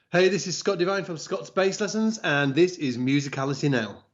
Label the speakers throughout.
Speaker 1: Hey, this is Scott Devine from Scott's Bass Lessons, and this is Musicality Now.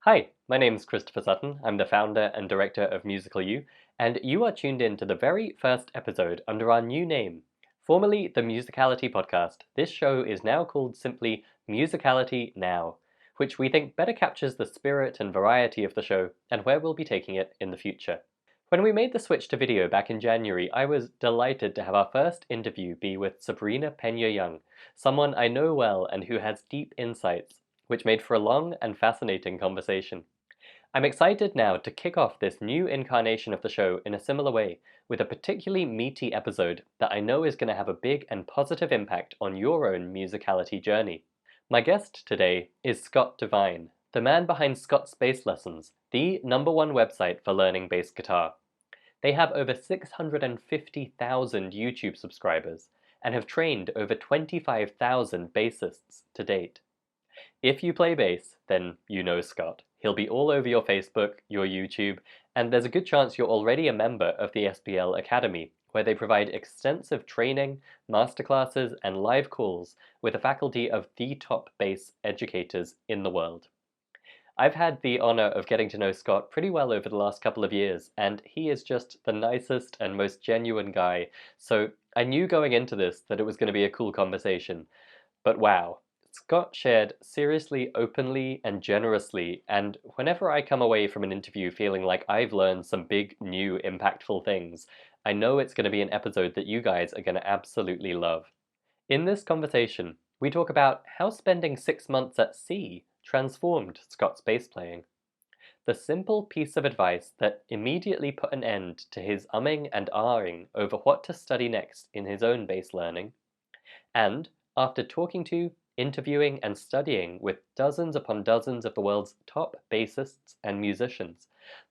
Speaker 2: Hi, my name is Christopher Sutton. I'm the founder and director of Musical.U, and you are tuned in to the very first episode under our new name. Formerly the Musicality Podcast, this show is now called simply Musicality Now, which we think better captures the spirit and variety of the show and where we'll be taking it in the future. When we made the switch to video back in January, I was delighted to have our first interview be with Sabrina Peña Young, someone I know well and who has deep insights, which made for a long and fascinating conversation. I'm excited now to kick off this new incarnation of the show in a similar way, with a particularly meaty episode that I know is going to have a big and positive impact on your own musicality journey. My guest today is Scott Devine, the man behind Scott's Bass Lessons, the #1 website for learning bass guitar. They have over 650,000 YouTube subscribers and have trained over 25,000 bassists to date. If you play bass, then you know Scott. He'll be all over your Facebook, your YouTube, and there's a good chance you're already a member of the SBL Academy, where they provide extensive training, masterclasses, and live calls with a faculty of the top bass educators in the world. I've had the honor of getting to know Scott pretty well over the last couple of years, and he is just the nicest and most genuine guy, so I knew going into this that it was going to be a cool conversation. But wow, Scott shared seriously, openly, and generously, and whenever I come away from an interview feeling like I've learned some big, new, impactful things, I know it's going to be an episode that you guys are going to absolutely love. In this conversation, we talk about how spending 6 months at sea transformed Scott's bass playing, the simple piece of advice that immediately put an end to his umming and ahhing over what to study next in his own bass learning, and after talking to, interviewing, and studying with dozens upon dozens of the world's top bassists and musicians,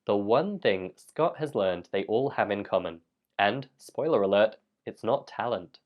Speaker 2: the one thing Scott has learned they all have in common, and, spoiler alert, it's not talent.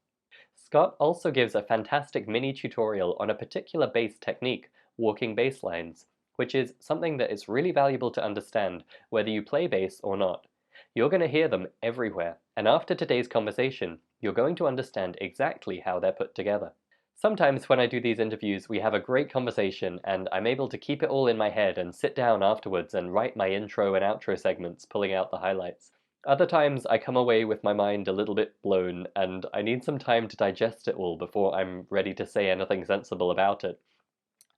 Speaker 2: Scott also gives a fantastic mini tutorial on a particular bass technique, walking bass lines, which is something that is really valuable to understand whether you play bass or not. You're going to hear them everywhere, and after today's conversation, you're going to understand exactly how they're put together. Sometimes when I do these interviews, we have a great conversation and I'm able to keep it all in my head and sit down afterwards and write my intro and outro segments, pulling out the highlights. Other times I come away with my mind a little bit blown and I need some time to digest it all before I'm ready to say anything sensible about it.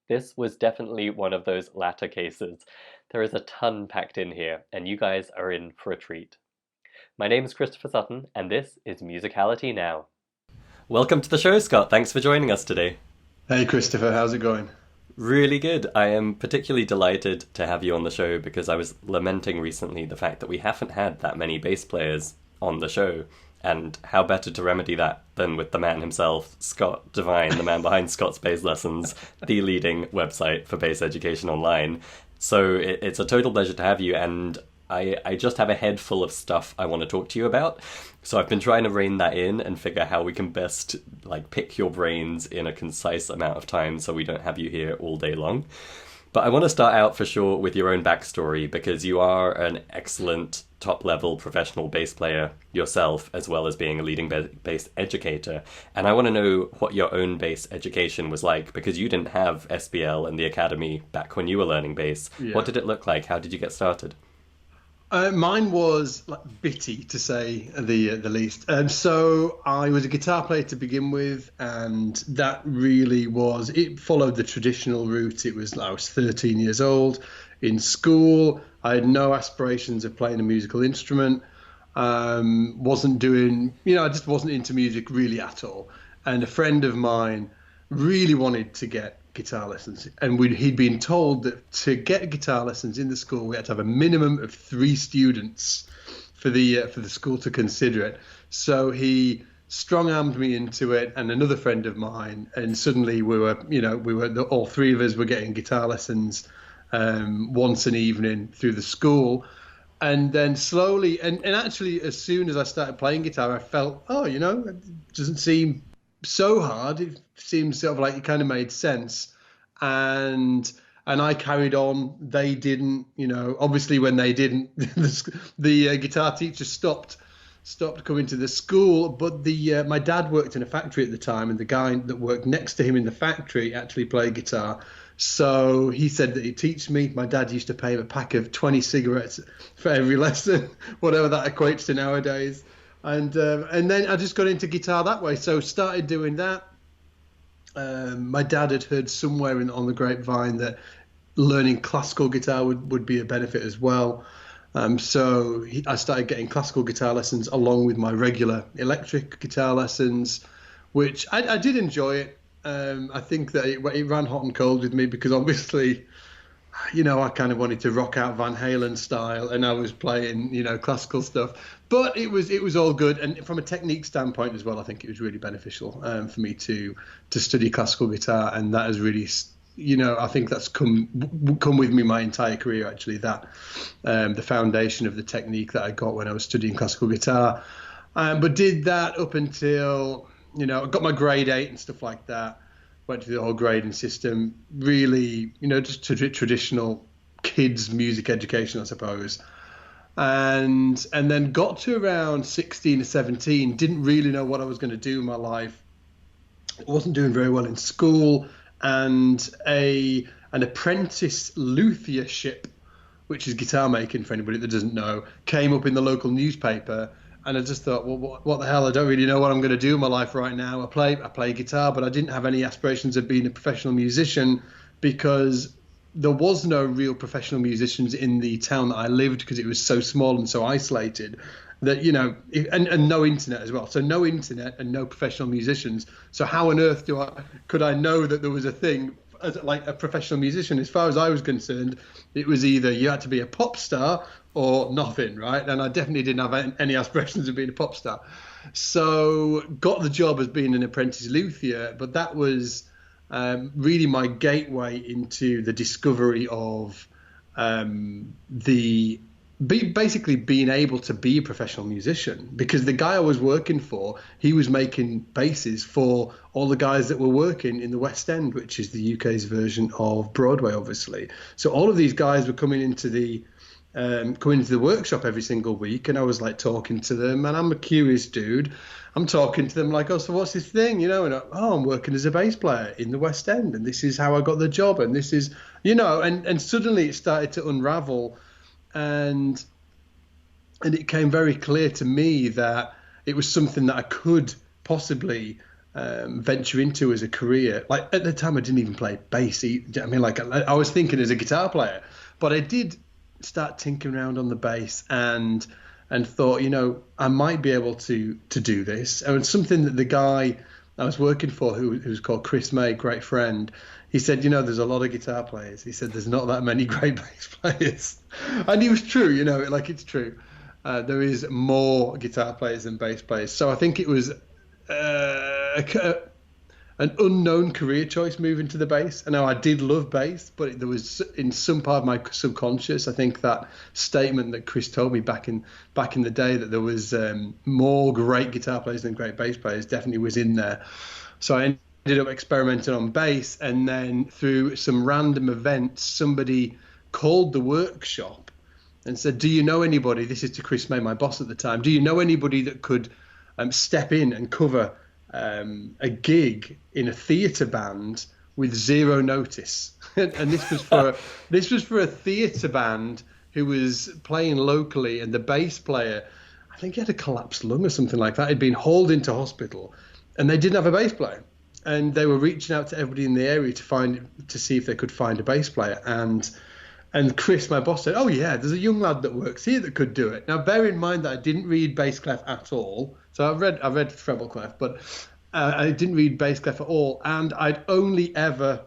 Speaker 2: This was definitely one of those latter cases. There is a ton packed in here, and you guys are in for a treat. My name is Christopher Sutton, and this is Musicality Now. Welcome to the show, Scott. Thanks for joining us today.
Speaker 1: Hey, Christopher, how's it going?
Speaker 2: Really good. I am particularly delighted to have you on the show because I was lamenting recently the fact that we haven't had that many bass players on the show. And how better to remedy that than with the man himself, Scott Devine, the man behind Scott's Bass Lessons, the leading website for bass education online. So it's a total pleasure to have you, and I just have a head full of stuff I want to talk to you about. So I've been trying to rein that in and figure how we can best pick your brains in a concise amount of time so we don't have you here all day long. But I want to start out for sure with your own backstory because you are an excellent top-level professional bass player yourself, as well as being a leading bass educator. And I want to know what your own bass education was like because you didn't have SBL and the Academy back when you were learning bass. Yeah. What did it look like? How did you get started?
Speaker 1: Mine was bitty, to say the least. So I was a guitar player to begin with, and that really was, it followed the traditional route. I was 13 years old in school. I had no aspirations of playing a musical instrument. Wasn't doing, I just wasn't into music really at all. And a friend of mine really wanted to get guitar lessons, and he'd been told that to get guitar lessons in the school we had to have a minimum of 3 students for the school to consider it. So he strong-armed me into it, and another friend of mine, and suddenly we were all 3 of us were getting guitar lessons once an evening through the school. And then slowly, and actually as soon as I started playing guitar, I felt, it doesn't seem so hard. It seems sort of like it kind of made sense, and I carried on. They didn't, obviously when they didn't, the guitar teacher stopped stopped coming to the school. But my dad worked in a factory at the time, and the guy that worked next to him in the factory actually played guitar. So he said that he'd teach me. My dad used to pay him a pack of 20 cigarettes for every lesson, whatever that equates to nowadays. And then I just got into guitar that way. So started doing that. My dad had heard somewhere on the grapevine that learning classical guitar would be a benefit as well. So I started getting classical guitar lessons along with my regular electric guitar lessons, which I did enjoy it. I think that it ran hot and cold with me because obviously, I kind of wanted to rock out Van Halen style, and I was playing, classical stuff. But it was all good, and from a technique standpoint as well, I think it was really beneficial for me to study classical guitar, and that has really, I think that's come with me my entire career. Actually, that the foundation of the technique that I got when I was studying classical guitar, but did that up until I got my grade 8 and stuff like that. Went through the whole grading system, really, just traditional kids music education, I suppose. And then got to around 16 or 17, didn't really know what I was going to do in my life. I wasn't doing very well in school, and an apprentice luthiership, which is guitar making for anybody that doesn't know, came up in the local newspaper. And I just thought, well, what the hell? I don't really know what I'm going to do in my life right now. I play guitar, but I didn't have any aspirations of being a professional musician because there was no real professional musicians in the town that I lived because it was so small and so isolated that, and no internet as well. So no internet and no professional musicians. So how on earth could I know that there was a thing as like a professional musician? As far as I was concerned, it was either you had to be a pop star or nothing, right? And I definitely didn't have any aspirations of being a pop star. So got the job as being an apprentice luthier, but that was really my gateway into the discovery of basically being able to be a professional musician, because the guy I was working for, he was making basses for all the guys that were working in the West End, which is the UK's version of Broadway, obviously. So all of these guys were coming into the workshop every single week, and I was like talking to them, and I'm a curious dude. I'm talking to them like, oh, so what's this thing, and I'm working as a bass player in the West End, and this is how I got the job, and this is, and suddenly it started to unravel, and it became very clear to me that it was something that I could possibly venture into as a career. Like at the time, I didn't even play bass. I was thinking as a guitar player, but I did start tinkering around on the bass and thought, I might be able to do this. And it's something that the guy I was working for, who's called Chris May, great friend, he said, there's a lot of guitar players. He said, there's not that many great bass players. And he was true, it's true. There is more guitar players than bass players. So I think it was an unknown career choice moving to the bass. And now I did love bass, but there was in some part of my subconscious, I think that statement that Chris told me back in the day that there was more great guitar players than great bass players definitely was in there. So I ended up experimenting on bass, and then through some random events, somebody called the workshop and said, do you know anybody? This is to Chris May, my boss at the time. Do you know anybody that could step in and cover a gig in a theatre band with zero notice? And this was for a theatre band who was playing locally, and the bass player, I think he had a collapsed lung or something like that. He'd been hauled into hospital, and they didn't have a bass player. And they were reaching out to everybody in the area to see if they could find a bass player. And Chris, my boss, said, oh yeah, there's a young lad that works here that could do it. Now, bear in mind that I didn't read bass clef at all. So I read treble clef, but I didn't read bass clef at all. And I'd only ever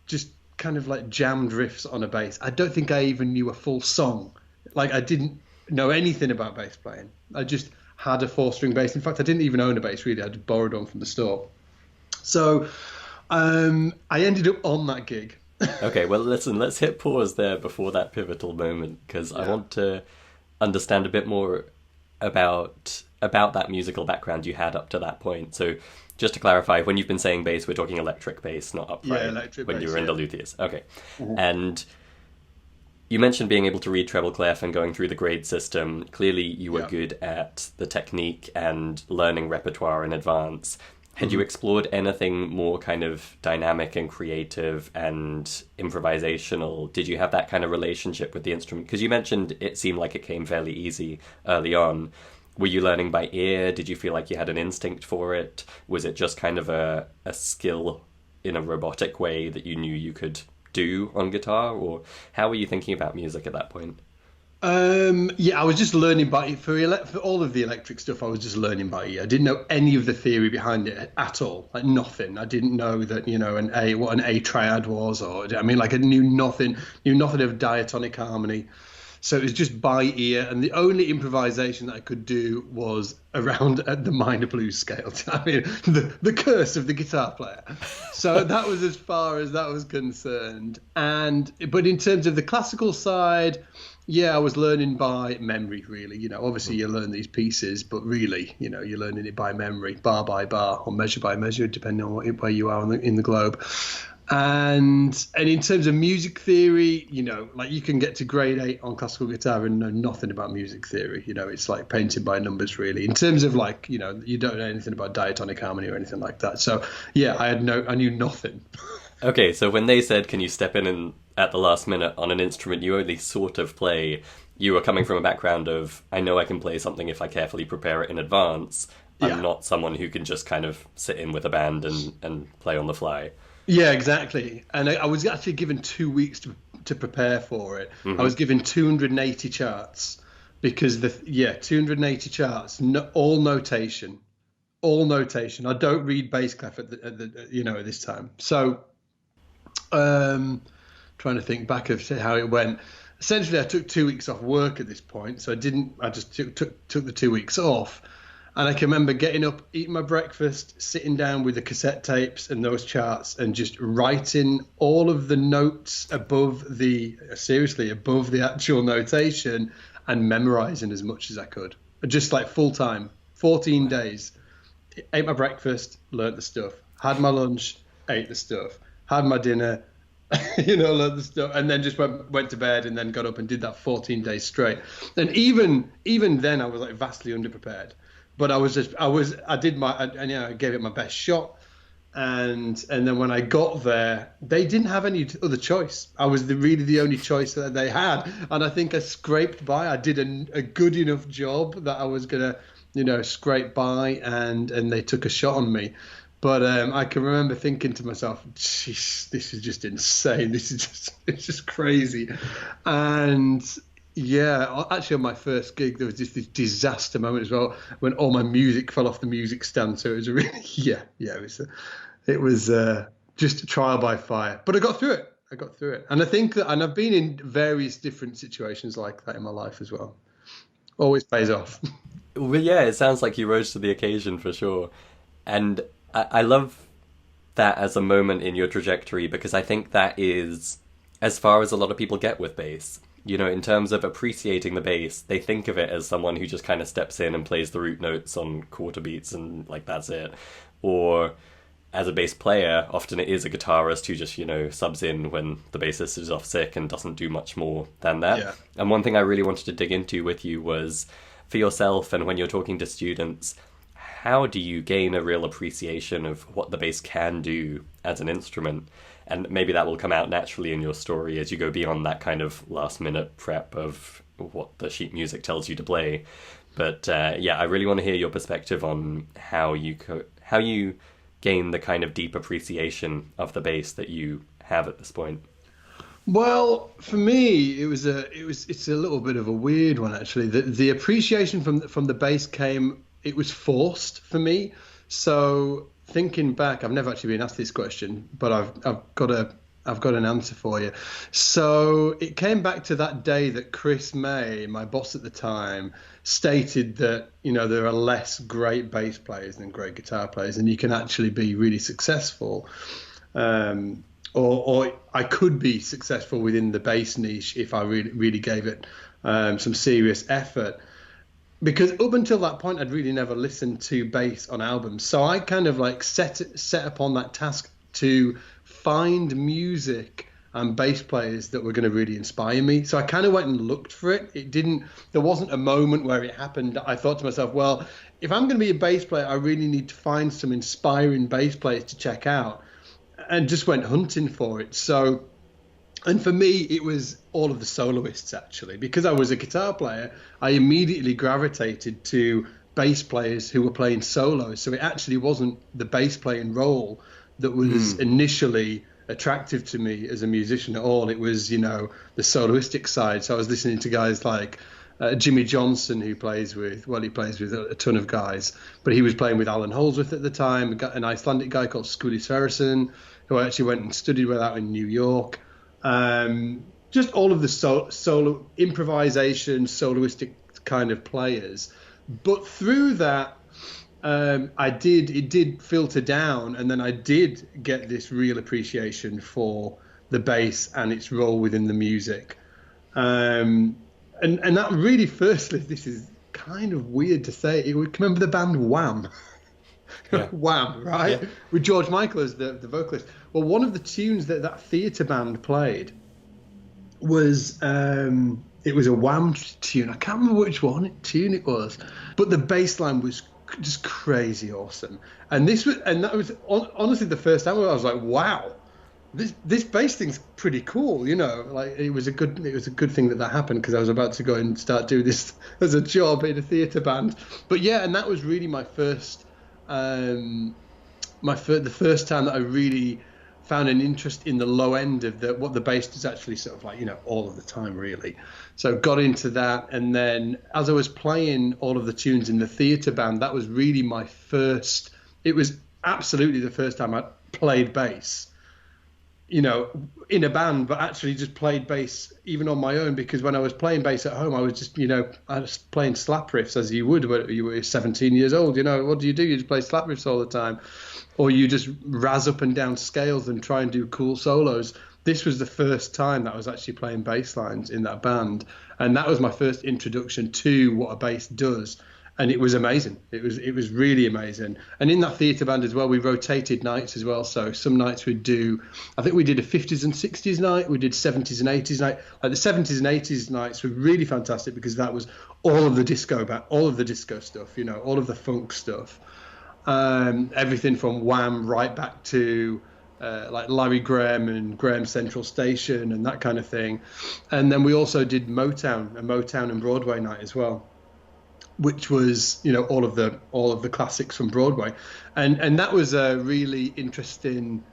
Speaker 1: just kind of like jammed riffs on a bass. I don't think I even knew a full song. Like I didn't know anything about bass playing. I just had a 4-string bass. In fact, I didn't even own a bass really. I just borrowed one from the store. So I ended up on that gig.
Speaker 2: Okay, well, listen, let's hit pause there before that pivotal moment, because I want to understand a bit more about that musical background you had up to that point. So just to clarify, when you've been saying bass, we're talking electric bass, not upright.
Speaker 1: Yeah, electric
Speaker 2: when
Speaker 1: bass,
Speaker 2: you were in the luthiers. Okay. Mm-hmm. And You mentioned being able to read treble clef and going through the grade system. Clearly, you were good at the technique and learning repertoire in advance. Had you explored anything more kind of dynamic and creative and improvisational? Did you have that kind of relationship with the instrument? Because you mentioned it seemed like it came fairly easy early on. Were you learning by ear? Did you feel like you had an instinct for it? Was it just kind of a skill in a robotic way that you knew you could do on guitar? Or how were you thinking about music at that point?
Speaker 1: I was just learning by for all of the electric stuff. I was just learning by ear. I didn't know any of the theory behind it at all, like nothing. I didn't know that what an A triad was, or I knew nothing of diatonic harmony. So it was just by ear, and the only improvisation that I could do was around at the minor blues scale. I mean, the curse of the guitar player. So that was as far as that was concerned. But in terms of the classical side, I was learning by memory, really. Obviously you learn these pieces, but really, you're learning it by memory, bar by bar, or measure by measure, depending on where you are in the globe. And in terms of music theory, you can get to grade 8 on classical guitar and know nothing about music theory. It's like painted by numbers, really. In terms of you don't know anything about diatonic harmony or anything like that. So I knew nothing.
Speaker 2: Okay, so when they said, can you step in and at the last minute on an instrument you only sort of play, you were coming from a background of, I know I can play something if I carefully prepare it in advance. I'm not someone who can just kind of sit in with a band and play on the fly. Yeah,
Speaker 1: exactly. And I was actually given 2 weeks to prepare for it. I was given 280 charts because 280 charts, all notation. I don't read bass clef at this time. So, trying to think back of how it went. Essentially, I took 2 weeks off work at this point, so I just took the 2 weeks off. And I can remember getting up, eating my breakfast, sitting down with the cassette tapes and those charts and just writing all of the notes above the actual notation and memorizing as much as I could. Just like full time, 14 days. Ate my breakfast, learnt the stuff. Had my lunch, ate the stuff. Had my dinner, learnt the stuff. And then just went to bed and then got up and did that 14 days straight. And even then I was like vastly underprepared. But I gave it my best shot. And then when I got there, they didn't have any other choice. I was really the only choice that they had. And I think I scraped by. I did a good enough job that I was going to, scrape by, and they took a shot on me. But I can remember thinking to myself, "Jeez, this is just insane. It's just crazy." And actually on my first gig, there was just this disaster moment as well when all my music fell off the music stand. So it was really, it was just a trial by fire. But I got through it. And I think and I've been in various different situations like that in my life as well. Always pays off.
Speaker 2: Well, yeah, it sounds like you rose to the occasion for sure. And I love that as a moment in your trajectory, because I think that is as far as a lot of people get with bass. In terms of appreciating the bass, they think of it as someone who just kind of steps in and plays the root notes on quarter beats and that's it. Or as a bass player, often it is a guitarist who just, subs in when the bassist is off sick and doesn't do much more than that. Yeah. And one thing I really wanted to dig into with you was, for yourself and when you're talking to students, how do you gain a real appreciation of what the bass can do as an instrument? And maybe that will come out naturally in your story as you go beyond that kind of last-minute prep of what the sheet music tells you to play. But I really want to hear your perspective on how you gain the kind of deep appreciation of the bass that you have at this point.
Speaker 1: Well, for me, it's a little bit of a weird one actually. The appreciation from the bass it was forced for me. So thinking back, I've never actually been asked this question, but I've got an answer for you. So it came back to that day that Chris May, my boss at the time, stated that there are less great bass players than great guitar players, and you can actually be really successful, or I could be successful within the bass niche if I really gave it some serious effort. Because up until that point, I'd really never listened to bass on albums. So I kind of set upon that task to find music and bass players that were going to really inspire me. So I kind of went and looked for it. There wasn't a moment where it happened. I thought to myself, well, if I'm going to be a bass player, I really need to find some inspiring bass players to check out, and just went hunting for it. So, and for me, it was all of the soloists, actually. Because I was a guitar player, I immediately gravitated to bass players who were playing solos. So it actually wasn't the bass playing role that was initially attractive to me as a musician at all. It was, the soloistic side. So I was listening to guys like Jimmy Johnson, who plays with a ton of guys, but he was playing with Alan Holdsworth at the time, an Icelandic guy called Skúli Sverrisson, who I actually went and studied with out in New York. Just all of the solo improvisation, soloistic kind of players. But through that, it did filter down, and then I did get this real appreciation for the bass and its role within the music. And that really, firstly, this is kind of weird to say. Remember the band Wham? Yeah. Wham, right? Yeah. With George Michael as the vocalist. Well, one of the tunes that theatre band played was it was a Wham tune. I can't remember which tune it was, but the bass line was just crazy awesome. And that was honestly the first time where I was like, wow, this bass thing's pretty cool. Like it was a good thing that happened, because I was about to go and start doing this as a job in a theatre band. But yeah, and that was really my first the first time that I really found an interest in the low end of what the bass does actually sort of like, all of the time, really. So got into that. And then as I was playing all of the tunes in the theatre band, that was really it was absolutely the first time I played bass, in a band, but actually just played bass even on my own, because when I was playing bass at home, I was just, I was playing slap riffs as you would when you were 17 years old. What do? You just play slap riffs all the time, or you just razz up and down scales and try and do cool solos. This was the first time that I was actually playing bass lines in that band, and that was my first introduction to what a bass does. And it was amazing. It was really amazing. And in that theatre band as well, we rotated nights as well. So some nights I think we did a 50s and 60s night. We did 70s and 80s night. Like the 70s and 80s nights were really fantastic, because that was all of the disco stuff, all of the funk stuff. Everything from Wham right back to like Larry Graham and Graham Central Station and that kind of thing. And then we also did a Motown and Broadway night as well, which was all of the classics from Broadway, and that was a really interesting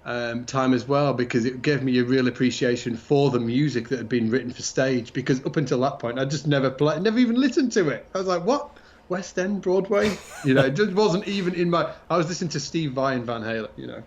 Speaker 1: time as well, because it gave me a real appreciation for the music that had been written for stage, because up until that point I just never even listened to it. I was like, what, West End Broadway? It just wasn't even in my. I was listening to Steve Vai and Van Halen.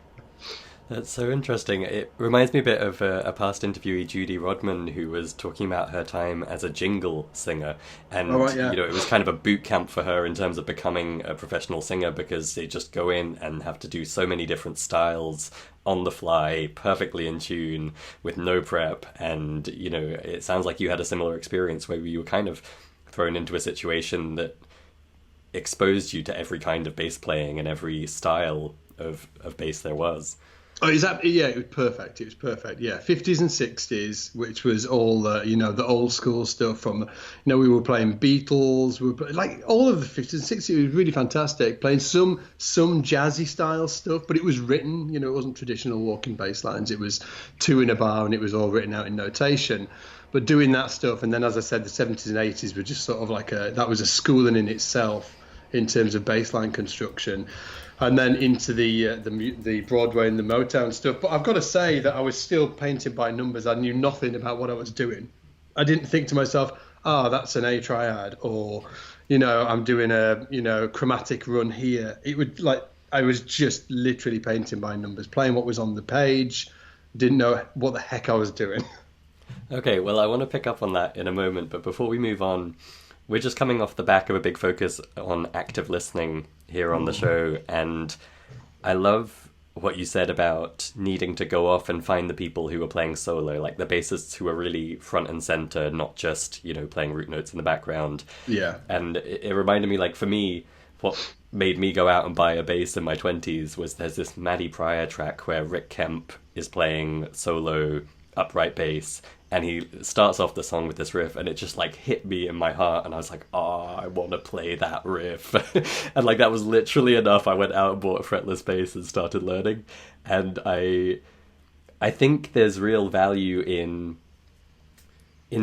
Speaker 2: That's so interesting. It reminds me a bit of a past interviewee, Judy Rodman, who was talking about her time as a jingle singer. And, it was kind of a boot camp for her in terms of becoming a professional singer, because they just go in and have to do so many different styles on the fly, perfectly in tune, with no prep. And, it sounds like you had a similar experience where you were kind of thrown into a situation that exposed you to every kind of bass playing and every style of bass there was.
Speaker 1: Oh, yeah, it was perfect. Yeah, 50s and 60s, which was all the old school stuff from, we were playing Beatles, like all of the 50s and 60s. It was really fantastic. Playing some jazzy style stuff, but it was written, it wasn't traditional walking bass lines. It was two in a bar, and it was all written out in notation. But doing that stuff, and then as I said, the 70s and 80s were just sort of like that was a schooling in itself in terms of bassline construction. And then into the Broadway and the Motown stuff. But I've got to say that I was still painted by numbers. I knew nothing about what I was doing. I didn't think to myself, that's an A triad, or, I'm doing a, chromatic run here. It would I was just literally painting by numbers, playing what was on the page, didn't know what the heck I was doing.
Speaker 2: Okay, well, I want to pick up on that in a moment. But before we move on, we're just coming off the back of a big focus on active listening here on the show, and I love what you said about needing to go off and find the people who are playing solo, like the bassists who are really front and center, not just, playing root notes in the background.
Speaker 1: Yeah.
Speaker 2: And it reminded me, like, for me, what made me go out and buy a bass in my 20s was there's this Maddie Pryor track where Rick Kemp is playing solo upright bass, and he starts off the song with this riff, and it just like hit me in my heart, and I was like, oh, I want to play that riff. And like that was literally enough. I went out and bought a fretless bass and started learning. And I think there's real value in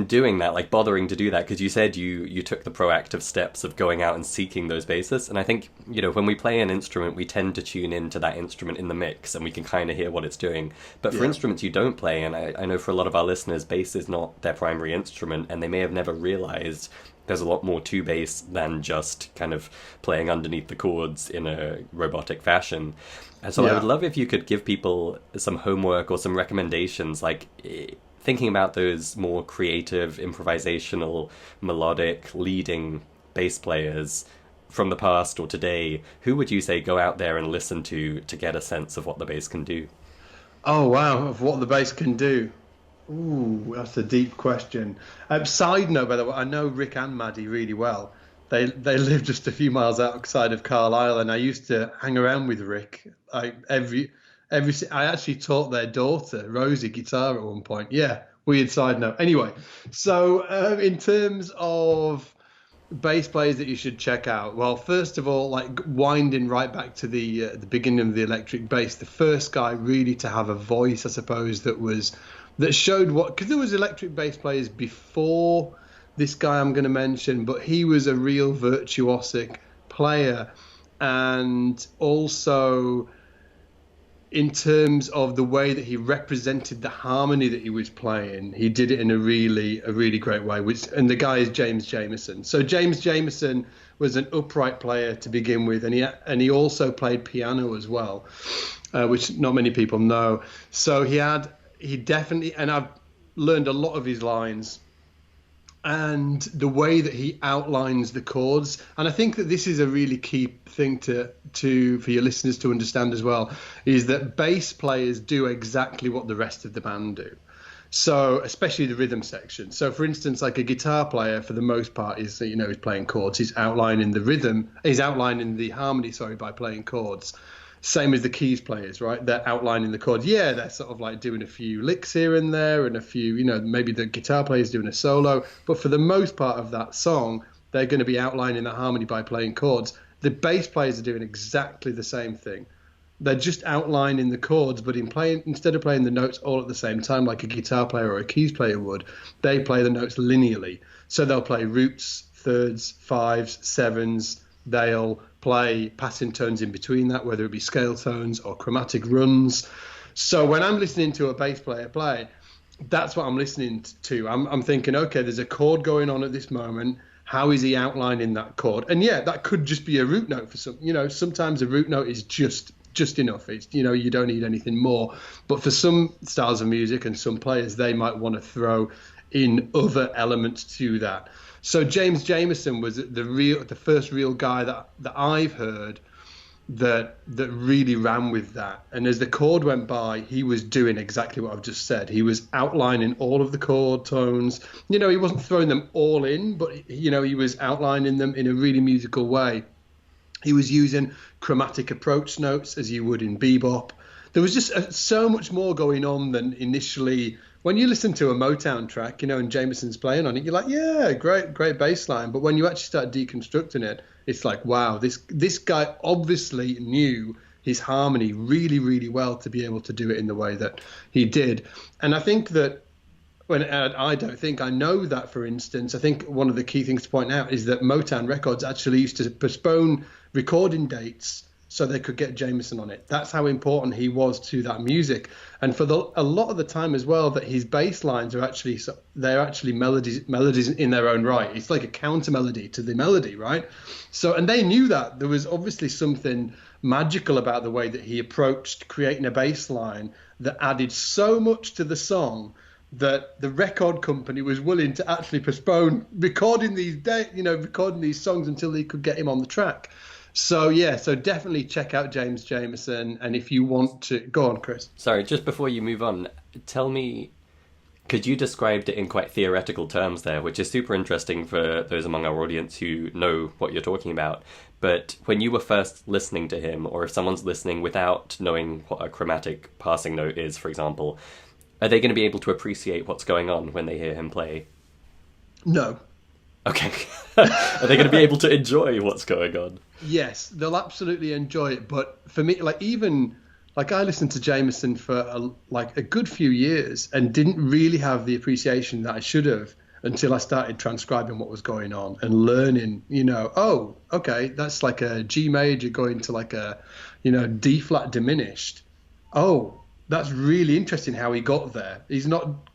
Speaker 2: doing that, like bothering to do that, because you said you took the proactive steps of going out and seeking those basses. And I think, you know, when we play an instrument, we tend to tune into that instrument in the mix, and we can kind of hear what it's doing. But for instruments you don't play, and I know for a lot of our listeners, bass is not their primary instrument, and they may have never realized there's a lot more to bass than just kind of playing underneath the chords in a robotic fashion. And so I would love if you could give people some homework or some recommendations, like thinking about those more creative, improvisational, melodic, leading bass players from the past or today. Who would you say go out there and listen to get a sense of what the bass can do?
Speaker 1: Oh, wow, of what the bass can do. Ooh, that's a deep question. Side note, by the way, I know Rick and Maddie really well. They live just a few miles outside of Carlisle, and I used to hang around with Rick. I actually taught their daughter Rosie guitar at one point. Yeah, weird side note. Anyway, so in terms of bass players that you should check out, well, first of all, like winding right back to the beginning of the electric bass, the first guy really to have a voice, I suppose, that showed what, because there was electric bass players before this guy I'm going to mention, but he was a real virtuosic player. And also in terms of the way that he represented the harmony that he was playing, he did it in a really great way. And the guy is James Jamerson. So James Jamerson was an upright player to begin with, and he also played piano as well, which not many people know. So he definitely, and I've learned a lot of his lines, and the way that he outlines the chords. And I think that this is a really key thing for your listeners to understand as well, is that bass players do exactly what the rest of the band do. So especially the rhythm section. So for instance, like a guitar player, for the most part, is playing chords. He's outlining the rhythm. He's outlining the harmony, by playing chords. Same as the keys players, right? They're outlining the chords. Yeah, they're sort of like doing a few licks here and there, and a few, maybe the guitar player's doing a solo. But for the most part of that song, they're going to be outlining the harmony by playing chords. The bass players are doing exactly the same thing. They're just outlining the chords, but instead of playing the notes all at the same time, like a guitar player or a keys player would, they play the notes linearly. So they'll play roots, thirds, fives, sevens. They'll play passing tones in between that, whether it be scale tones or chromatic runs. So when I'm listening to a bass player play, that's what I'm listening to. I'm thinking, okay, there's a chord going on at this moment. How is he outlining that chord? And yeah, that could just be a root note for some. Sometimes a root note is just enough. It's, you don't need anything more. But for some styles of music and some players, they might want to throw in other elements to that. So James Jamerson was the first real guy that I've heard that really ran with that. And as the chord went by, he was doing exactly what I've just said. He was outlining all of the chord tones. He wasn't throwing them all in, but he was outlining them in a really musical way. He was using chromatic approach notes as you would in bebop. There was just so much more going on than initially. When you listen to a Motown track, and Jamerson's playing on it, you're like, yeah, great bass line. But when you actually start deconstructing it, it's like, wow, this guy obviously knew his harmony really, really well to be able to do it in the way that he did. And I think that I know that, for instance, I think one of the key things to point out is that Motown Records actually used to postpone recording dates so they could get Jamerson on it. That's how important he was to that music. And for a lot of the time as well, that his bass lines are actually melodies in their own right. It's like a counter melody to the melody, right? So, and they knew that there was obviously something magical about the way that he approached creating a bass line that added so much to the song that the record company was willing to actually postpone recording these songs until they could get him on the track. So definitely check out James Jamerson. And if you want to go on, Chris.
Speaker 2: Sorry, just before you move on, tell me, because you described it in quite theoretical terms there, which is super interesting for those among our audience who know what you're talking about. But when you were first listening to him, or if someone's listening without knowing what a chromatic passing note is, for example, Are they going to be able to appreciate what's going on when they hear him play?
Speaker 1: No.
Speaker 2: Okay. Are they going to be able to enjoy what's going on?
Speaker 1: Yes, they'll absolutely enjoy it. But for me, I listened to Jameson for a good few years and didn't really have the appreciation that I should have until I started transcribing what was going on and learning, oh, okay, that's like a G major going to like a, D flat diminished. Oh, that's really interesting how he got there. He's not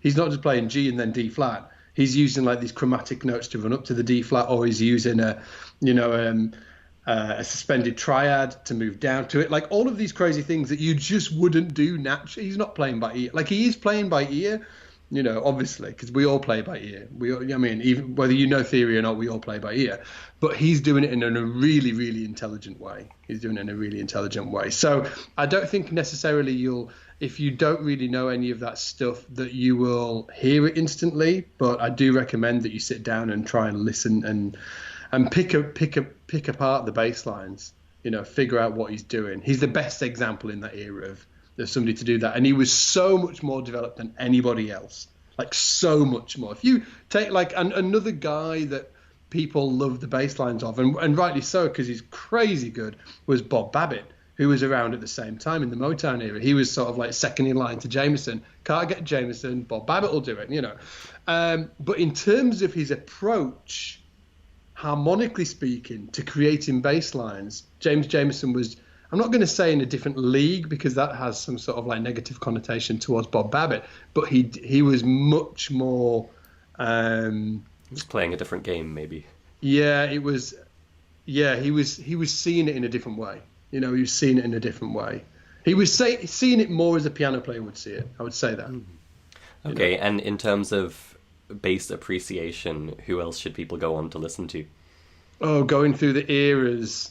Speaker 1: just playing G and then D flat. He's using like these chromatic notes to run up to the D flat, or he's using a suspended triad to move down to it. Like all of these crazy things that you just wouldn't do naturally. He's not playing by ear. Like he is playing by ear, obviously, because we all play by ear. Even whether you know theory or not, we all play by ear. But he's doing it in a really, really intelligent way. So I don't think necessarily if you don't really know any of that stuff, that you will hear it instantly. But I do recommend that you sit down and try and listen and pick apart the bass lines, figure out what he's doing. He's the best example in that era of somebody to do that. And he was so much more developed than anybody else, like so much more. If you take like another guy that people love the bass lines of, and rightly so, because he's crazy good, was Bob Babbitt, who was around at the same time in the Motown era. He was sort of like second in line to Jameson. Can't get Jameson, Bob Babbitt will do it, But in terms of his approach, harmonically speaking, to creating bass lines, James Jameson was, I'm not going to say in a different league because that has some sort of like negative connotation towards Bob Babbitt, but he was much more.
Speaker 2: He was playing a different game, maybe.
Speaker 1: Yeah, it was. Yeah, he was seeing it in a different way. He was seeing it in a different way. He was seeing it more as a piano player would see it. I would say that.
Speaker 2: Okay, and in terms of bass appreciation, who else should people go on to listen to?
Speaker 1: Oh, going through the eras.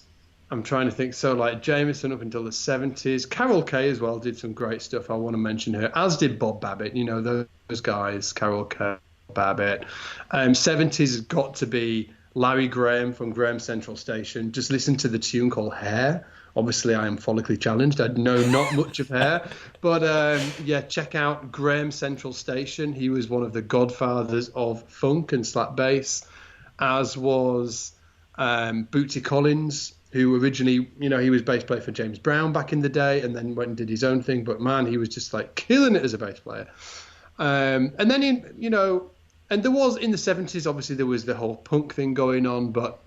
Speaker 1: I'm trying to think. So like Jameson up until the 70s. Carol Kay as well did some great stuff. I want to mention her, as did Bob Babbitt. Those guys, Carol Kay, Babbitt. 70s has got to be Larry Graham from Graham Central Station. Just listen to the tune called Hair. Obviously, I am follically challenged. I know not much of hair. But check out Graham Central Station. He was one of the godfathers of funk and slap bass, as was Bootsy Collins, who originally, he was bass player for James Brown back in the day and then went and did his own thing. But, man, he was just, like, killing it as a bass player. And then, and there was, in the 70s, obviously, there was the whole punk thing going on. But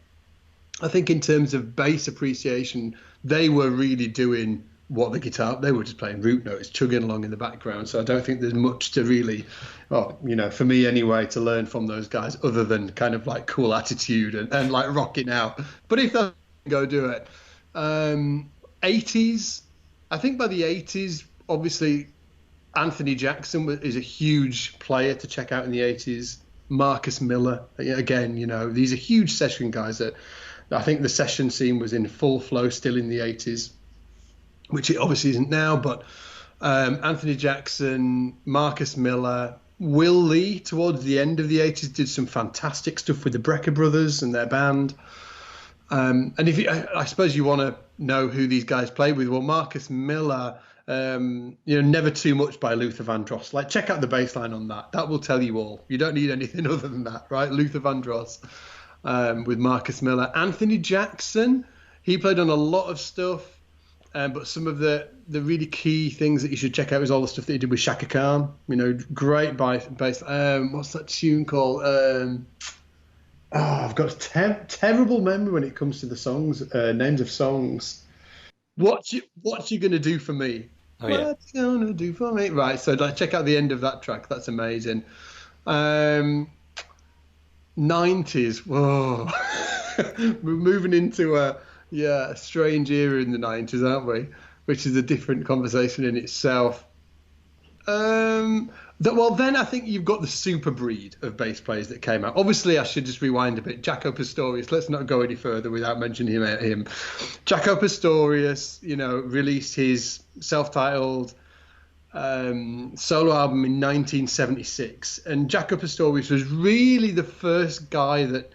Speaker 1: I think in terms of bass appreciation, they were really doing what the guitar, they were just playing root notes, chugging along in the background. So I don't think there's much to really, for me anyway, to learn from those guys other than kind of like cool attitude and like rocking out. But if that's go do it. 80s, I think by the 80s, obviously, Anthony Jackson is a huge player to check out in the 80s. Marcus Miller, again, these are huge session guys that I think the session scene was in full flow still in the 80s, which it obviously isn't now. But Anthony Jackson, Marcus Miller, Will Lee, towards the end of the 80s, did some fantastic stuff with the Brecker Brothers and their band. And I suppose you want to know who these guys played with. Well, Marcus Miller, Never Too Much by Luther Vandross. Like, check out the bass line on that. That will tell you all. You don't need anything other than that, right? Luther Vandross with Marcus Miller. Anthony Jackson, he played on a lot of stuff, but some of the really key things that you should check out is all the stuff that he did with Shaka Khan. Great bass. What's that tune called? I've got a terrible memory when it comes to the songs, names of songs. What's you gonna do for me?
Speaker 2: Oh, yeah.
Speaker 1: What's you gonna do for me? Right, so check out the end of that track. That's amazing. 90s. Whoa, we're moving into a strange era in the 90s, aren't we? Which is a different conversation in itself. Then I think you've got the super breed of bass players that came out. Obviously, I should just rewind a bit. Jaco Pastorius, let's not go any further without mentioning him. Jaco Pastorius, released his self-titled solo album in 1976. And Jaco Pastorius was really the first guy that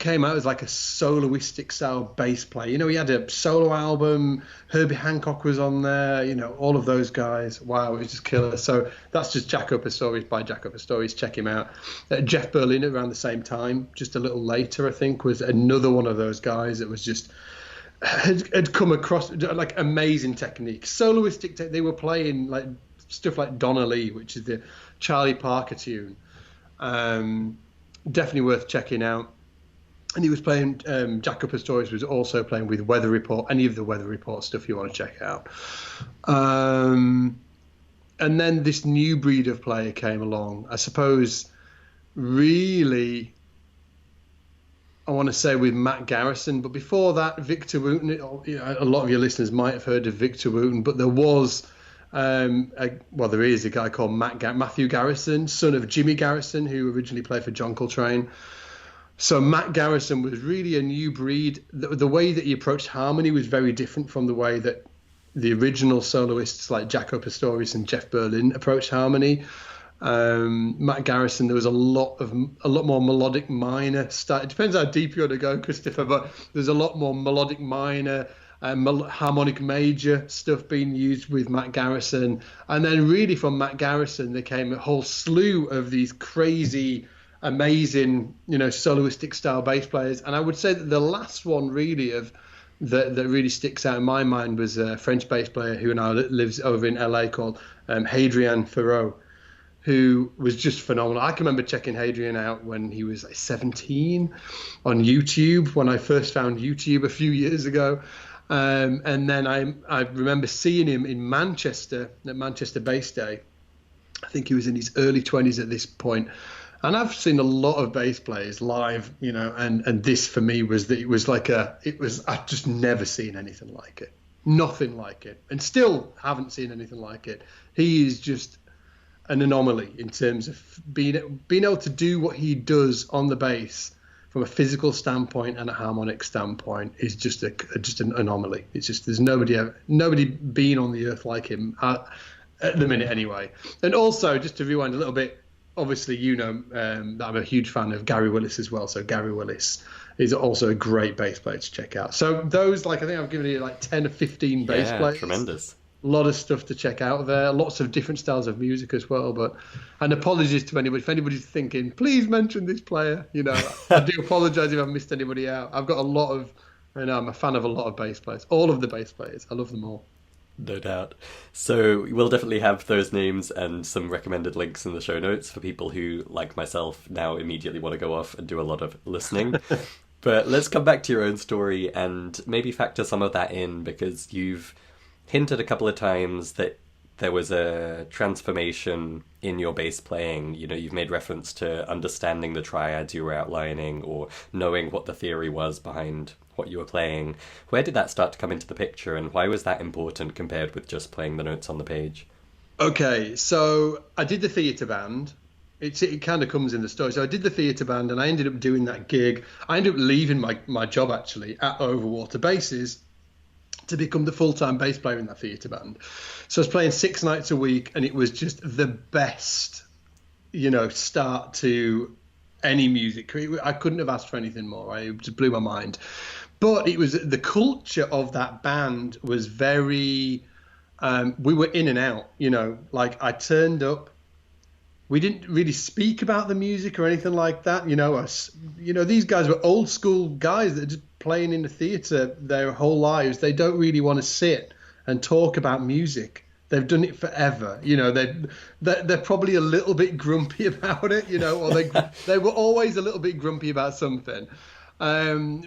Speaker 1: came out as like a soloistic style bass player. You know, he had a solo album. Herbie Hancock was on there. You know, all of those guys. Wow, it was just killer. So that's just Jaco Pastorius by Jaco Pastorius. Check him out. Jeff Berlin around the same time, just a little later, I think, was another one of those guys that was just had come across like amazing technique, soloistic. They were playing like stuff like Donna Lee, which is the Charlie Parker tune. Definitely worth checking out. And he was playing, Jaco Pastorius was also playing with Weather Report, any of the Weather Report stuff you want to check out. And then this new breed of player came along, I suppose, really, I want to say with Matt Garrison. But before that, Victor Wooten, you know, a lot of your listeners might have heard of Victor Wooten, but there was, there is a guy called Matthew Garrison, son of Jimmy Garrison, who originally played for John Coltrane. So Matt Garrison was really a new breed. The way that he approached harmony was very different from the way that the original soloists like Jaco Pastorius and Jeff Berlin approached harmony. Matt Garrison, there was a lot more melodic minor style. It depends how deep you want to go, Christopher, but there's a lot more melodic minor, harmonic major stuff being used with Matt Garrison. And then really from Matt Garrison, there came a whole slew of these crazy, amazing, you know, soloistic style bass players. And I would say that the last one really that really sticks out in my mind was a French bass player who now lives over in LA called Hadrien Ferreau, who was just phenomenal. I can remember checking Hadrien out when he was like 17 on YouTube, when I first found YouTube a few years ago. And then I remember seeing him in Manchester at Manchester Bass Day. I think he was in his early 20s at this point. And I've seen a lot of bass players live, you know, and this for me was that I've just never seen anything like it. Nothing like it. And still haven't seen anything like it. He is just an anomaly in terms of being able to do what he does on the bass from a physical standpoint and a harmonic standpoint is just an anomaly. It's just, there's nobody been on the earth like him at the minute anyway. And also, just to rewind a little bit, obviously, you know that I'm a huge fan of Gary Willis as well. So Gary Willis is also a great bass player to check out. So those, like, I think I've given you like 10 or 15 bass players.
Speaker 2: Tremendous.
Speaker 1: A lot of stuff to check out there. Lots of different styles of music as well. And apologies to anybody if anybody's thinking, please mention this player. You know, I do apologise if I've missed anybody out. I've got I'm a fan of a lot of bass players. All of the bass players. I love them all.
Speaker 2: No doubt. So we'll definitely have those names and some recommended links in the show notes for people who, like myself, now immediately want to go off and do a lot of listening. But let's come back to your own story and maybe factor some of that in, because you've hinted a couple of times that there was a transformation in your bass playing. You know, you've made reference to understanding the triads you were outlining or knowing what the theory was behind what you were playing. Where did that start to come into the picture, and why was that important compared with just playing the notes on the page?
Speaker 1: Okay, so I did the theatre band. It kind of comes in the story. So I did the theatre band and I ended up doing that gig. I ended up leaving my job actually at Overwater Basses to become the full-time bass player in that theatre band. So I was playing 6 nights a week, and it was just the best, you know, start to any music career. I couldn't have asked for anything more. It just blew my mind. But it was the culture of that band was very, we were in and out, you know, like I turned up. We didn't really speak about the music or anything like that. You know, these guys were old school guys that are just playing in the theatre their whole lives. They don't really want to sit and talk about music. They've done it forever. You know, they're probably a little bit grumpy about it, you know, or they were always a little bit grumpy about something.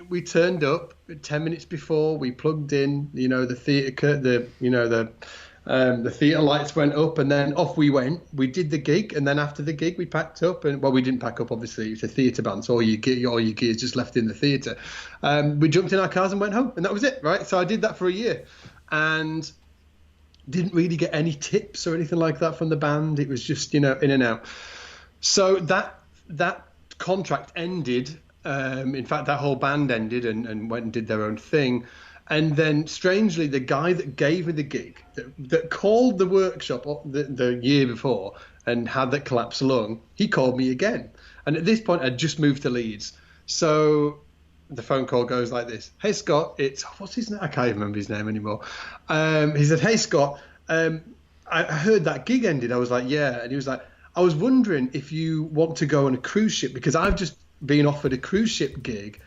Speaker 1: We turned up 10 minutes before, we plugged in, you know, the theatre, the theatre lights went up, and then off we went. We did the gig, and then after the gig, we packed up. And well, we didn't pack up, obviously. It's a theatre band, so all your gear is just left in the theatre. We jumped in our cars and went home, and that was it, right? So I did that for a year, and didn't really get any tips or anything like that from the band. It was just, you know, in and out. So that contract ended. In fact, that whole band ended and went and did their own thing. And then, strangely, the guy that gave me the gig, that called the workshop the year before and had that collapsed lung, he called me again. And at this point, I'd just moved to Leeds. So the phone call goes like this. Hey, Scott, what's his name? I can't even remember his name anymore. He said, hey, Scott, I heard that gig ended. I was like, yeah. And he was like, I was wondering if you want to go on a cruise ship, because I've just been offered a cruise ship gig.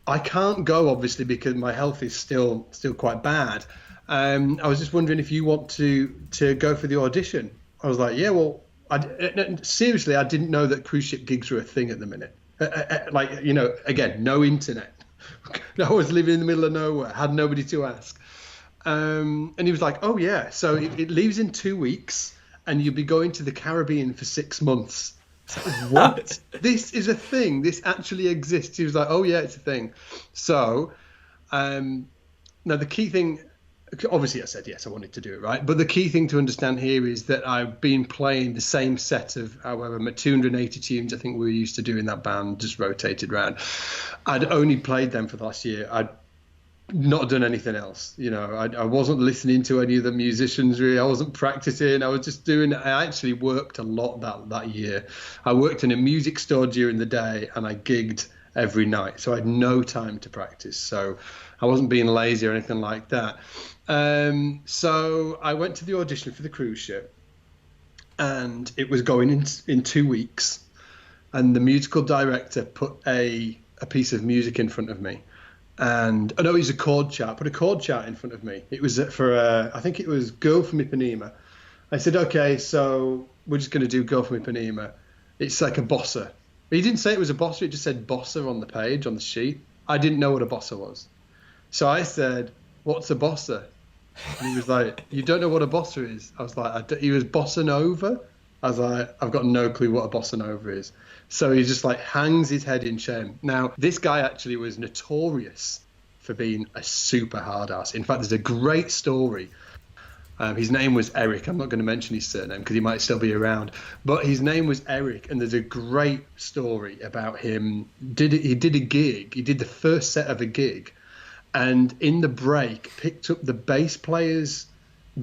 Speaker 1: I can't go, obviously, because my health is still quite bad. I was just wondering if you want to go for the audition. I was like, yeah, well, seriously, I didn't know that cruise ship gigs were a thing at the minute. Like, you know, again, no internet. I was living in the middle of nowhere, had nobody to ask. And he was like, oh, yeah, so it leaves in 2 weeks and you'll be going to the Caribbean for 6 months. So, what? This is a thing. This actually exists. He was like, oh, yeah, it's a thing. So now the key thing, obviously I said, yes, I wanted to do it, right? But the key thing to understand here is that I've been playing the same set of, however, 280 tunes I think we were used to do in that band, just rotated around. I'd only played them for the last year. I'd not done anything else. You know, I wasn't listening to any of the musicians really. I wasn't practicing. I was just I actually worked a lot that year. I worked in a music store during the day and I gigged every night. So I had no time to practice. So I wasn't being lazy or anything like that. So I went to the audition for the cruise ship and it was going in 2 weeks. And the musical director put a piece of music in front of me. And I know he's a chord chart, put a chord chart in front of me. It was for, I think it was Girl from Ipanema. I said, okay, so we're just going to do Girl from Ipanema. It's like a bossa. He didn't say it was a bossa, it just said bossa on the page, on the sheet. I didn't know what a bossa was. So I said, what's a bossa? And he was like, you don't know what a bossa is? I was like, he was bossa nova? I was like, I've got no clue what a bossa nova is. So he just like hangs his head in shame. Now, this guy actually was notorious for being a super hard ass. In fact, there's a great story. His name was Eric. I'm not going to mention his surname because he might still be around. But his name was Eric, and there's a great story about him. He did a gig. He did the first set of a gig, and in the break, picked up the bass player's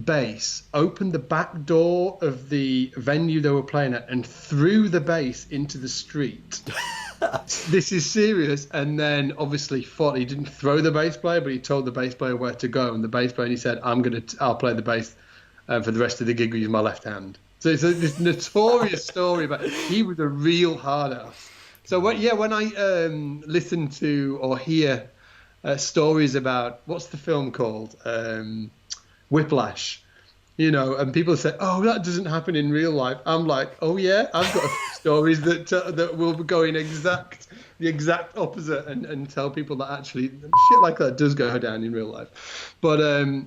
Speaker 1: bass, opened the back door of the venue they were playing at, and threw the bass into the street. This is serious. And then obviously he didn't throw the bass player, but he told the bass player where to go, and the bass player, and he said, I'll play the bass for the rest of the gig with my left hand. So it's this notorious story, but he was a real hard ass. So when I listen to or hear stories about, what's the film called, Whiplash, you know, and people say, oh, that doesn't happen in real life. I'm like, oh yeah, I've got a few stories that will go in the exact opposite and tell people that actually shit like that does go down in real life. But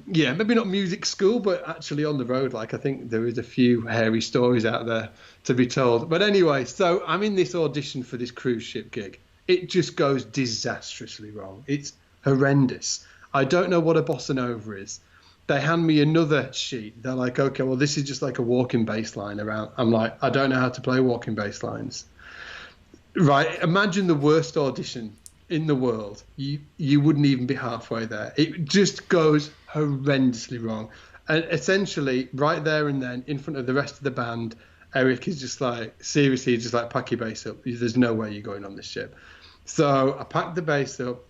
Speaker 1: yeah, maybe not music school, but actually on the road, like I think there is a few hairy stories out there to be told. But anyway, so I'm in this audition for this cruise ship gig. It just goes disastrously wrong. It's horrendous. I don't know what a bossa nova is. They hand me another sheet. They're like, okay, well, this is just like a walking bass line around. I'm like, I don't know how to play walking bass lines. Right. Imagine the worst audition in the world. You wouldn't even be halfway there. It just goes horrendously wrong. And essentially, right there and then, in front of the rest of the band, Eric is just like, seriously, just like, pack your bass up. There's no way you're going on this ship. So I packed the bass up,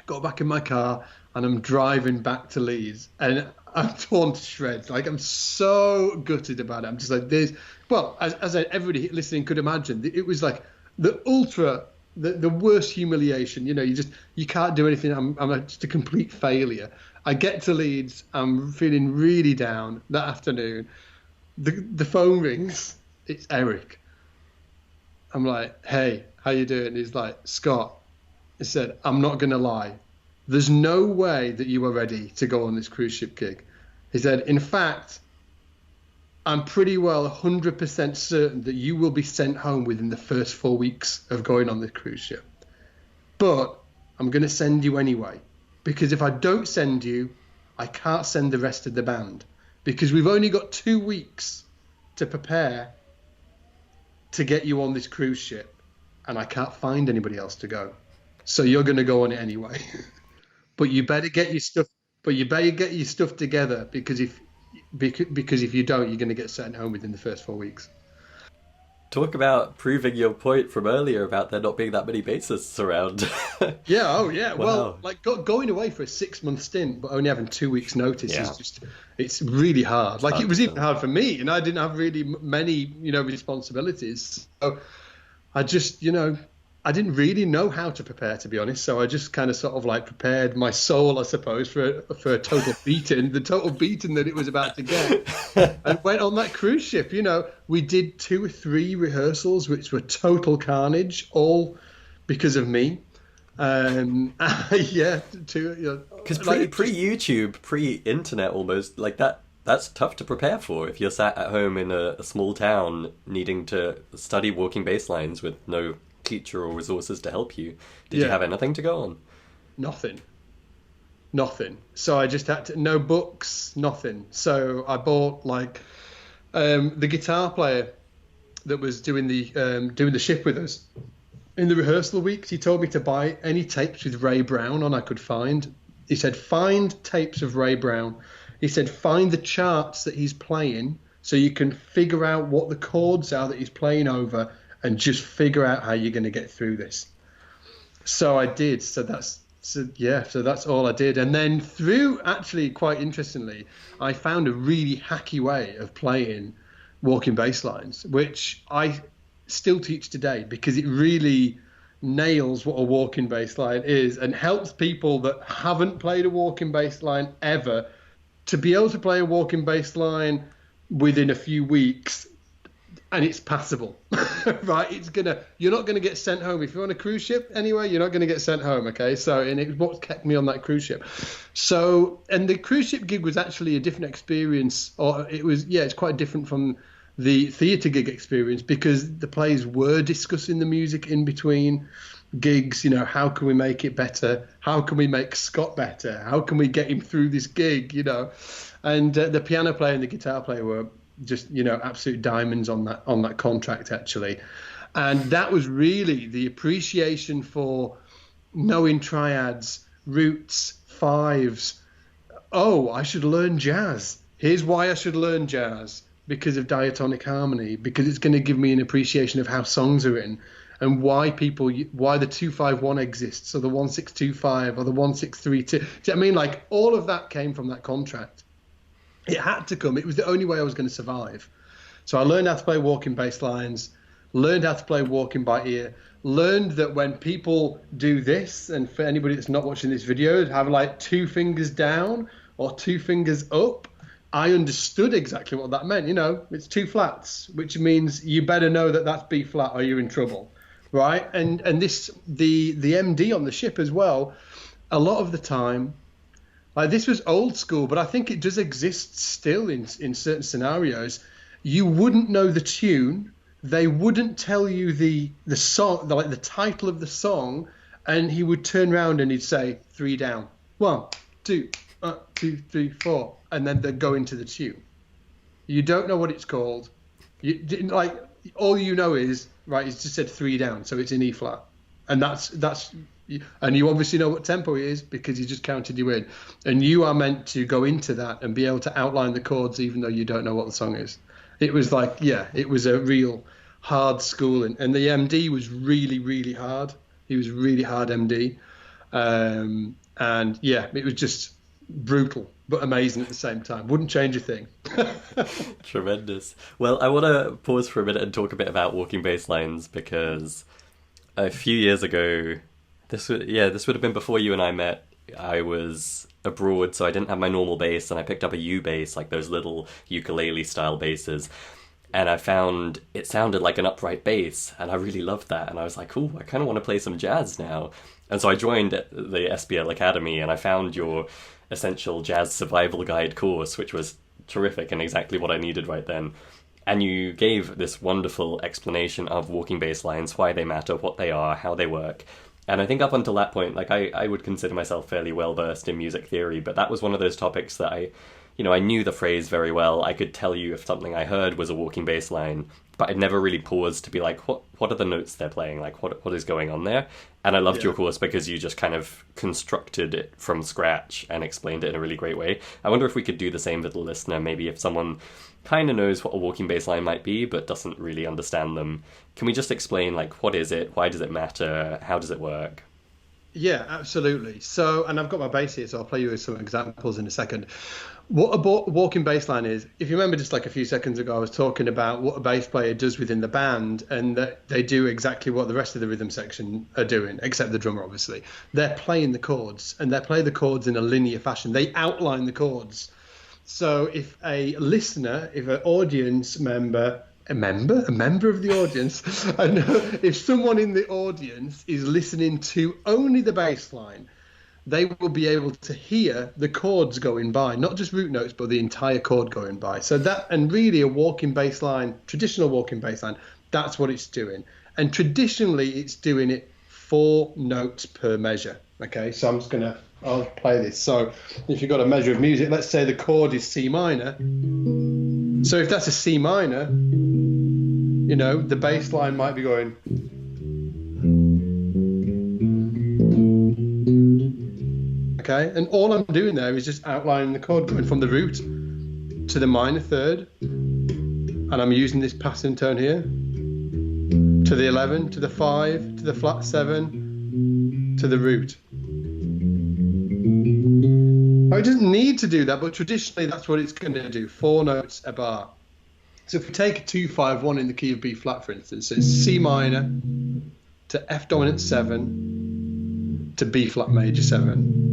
Speaker 1: got back in my car, and I'm driving back to Leeds, and I'm torn to shreds. Like, I'm so gutted about it. I'm just like, as everybody listening could imagine, it was like the worst humiliation. You know, you can't do anything. I'm just a complete failure. I get to Leeds, I'm feeling really down that afternoon. The phone rings. It's Eric. I'm like, hey, how you doing? He's like, Scott. He said, I'm not going to lie. There's no way that you are ready to go on this cruise ship gig. He said, in fact, I'm pretty well 100% certain that you will be sent home within the first 4 weeks of going on this cruise ship. But I'm going to send you anyway, because if I don't send you, I can't send the rest of the band, because we've only got 2 weeks to prepare to get you on this cruise ship, and I can't find anybody else to go. So you're going to go on it anyway. But you better get your stuff. But you better get your stuff together, because if you don't, you're going to get sent home within the first 4 weeks.
Speaker 2: Talk about proving your point from earlier about there not being that many bassists around.
Speaker 1: Yeah, oh yeah.
Speaker 2: Wow.
Speaker 1: Well, like going away for a 6-month stint, but only having 2 weeks notice
Speaker 2: Yeah.
Speaker 1: is just, it's really hard. Like
Speaker 2: hard
Speaker 1: it was
Speaker 2: to
Speaker 1: even
Speaker 2: fill.
Speaker 1: hard for me, and I didn't have really many, responsibilities. So I just, I didn't really know how to prepare, to be honest. So I just kind of sort of like prepared my soul, I suppose, for a total beating, the total beating that it was about to get. And went on that cruise ship. We did 2 or 3 rehearsals, which were total carnage, all because of me. Yeah,
Speaker 2: Because pre-YouTube, pre-internet almost, like that's tough to prepare for if you're sat at home in a small town needing to study walking bass lines with no teacher or resources to help you. Did you have anything to go on?
Speaker 1: Nothing. So I just had to, no books, nothing. So I bought the guitar player that was doing the ship with us. In the rehearsal weeks, he told me to buy any tapes with Ray Brown on I could find. He said, find tapes of Ray Brown. He said, find the charts that he's playing so you can figure out what the chords are that he's playing over and just figure out how you're going to get through this. So I did. So that's all I did. And then actually, quite interestingly, I found a really hacky way of playing walking bass lines, which I still teach today because it really nails what a walking bass line is and helps people that haven't played a walking bass line ever to be able to play a walking bass line within a few weeks, and it's passable. Right? You're not gonna get sent home if you're on a cruise ship anyway. You're not gonna get sent home. Okay, so and it was what kept me on that cruise ship. So, and the cruise ship gig was actually a different experience, or it's quite different from the theatre gig experience because the players were discussing the music in between gigs. How can we make it better? How can we make Scott better? How can we get him through this gig? And the piano player and the guitar player were just absolute diamonds on that contract actually. And that was really the appreciation for knowing triads, roots, fives. Oh, I should learn jazz. Here's why I should learn jazz. Because of diatonic harmony, because it's going to give me an appreciation of how songs are written and why the 251 exists, or the 1625 or the 1632. I mean, like all of that came from that contract. It had to come. It was the only way I was going to survive. So I learned how to play walking bass lines, learned how to play walking by ear, learned that when people do this, and for anybody that's not watching this video, have like 2 fingers down or 2 fingers up, I understood exactly what that meant. It's 2 flats, which means you better know that that's B flat or you're in trouble, right? And this the MD on the ship as well. A lot of the time, like this was old school, but I think it does exist still in certain scenarios. You wouldn't know the tune. They wouldn't tell you the song, like the title of the song, and he would turn around and he'd say 3 down, 1, 2, 2, 3, 4. And then they go into the tune. You don't know what it's called. All you know is He's just said 3 down, so it's in E flat, and that's and you obviously know what tempo it is because he just counted you in, and you are meant to go into that and be able to outline the chords even though you don't know what the song is. It was it was a real hard schooling, and the MD was really, really hard. He was really hard MD, and it was just brutal but amazing at the same time. Wouldn't change a thing.
Speaker 2: Tremendous. Well, I want to pause for a minute and talk a bit about walking bass lines because a few years ago, this would have been before you and I met. I was abroad, so I didn't have my normal bass, and I picked up a U bass, like those little ukulele style basses. And I found it sounded like an upright bass, and I really loved that. And I was like, "Ooh, I kind of want to play some jazz now." And so I joined the SBL Academy, and I found your Essential Jazz Survival Guide course, which was terrific and exactly what I needed right then. And you gave this wonderful explanation of walking bass lines, why they matter, what they are, how they work. And I think up until that point, I would consider myself fairly well versed in music theory, but that was one of those topics that I knew the phrase very well. I could tell you if something I heard was a walking bass line, but I'd never really paused to be like, what are the notes they're playing? Like, what is going on there? And I loved your course because you just kind of constructed it from scratch and explained it in a really great way. I wonder if we could do the same for the listener. Maybe if someone kind of knows what a walking bass line might be, but doesn't really understand them, can we just explain, like, what is it? Why does it matter? How does it work?
Speaker 1: Yeah, absolutely. So, and I've got my bass here, so I'll play you with some examples in a second. What a walking bass line is, if you remember just like a few seconds ago, I was talking about what a bass player does within the band, and that they do exactly what the rest of the rhythm section are doing, except the drummer, obviously. They're playing the chords, and they play the chords in a linear fashion. They outline the chords. So if a listener, if an audience member, a member of the audience, and if someone in the audience is listening to only the bass line, they will be able to hear the chords going by, not just root notes, but the entire chord going by. So that, and really a walking bass line, traditional walking bass line, that's what it's doing. And traditionally it's doing it 4 notes per measure. Okay, so I'll play this. So if you've got a measure of music, let's say the chord is C minor. So if that's a C minor, the bass line might be going. Okay, and all I'm doing there is just outlining the chord going from the root to the minor third, and I'm using this passing tone here, to the 11, to the 5, to the flat 7, to the root. Now, it doesn't need to do that, but traditionally that's what it's going to do, 4 notes a bar. So if we take a 2-5-1 in the key of B flat, for instance, so it's C minor to F dominant 7 to B flat major 7.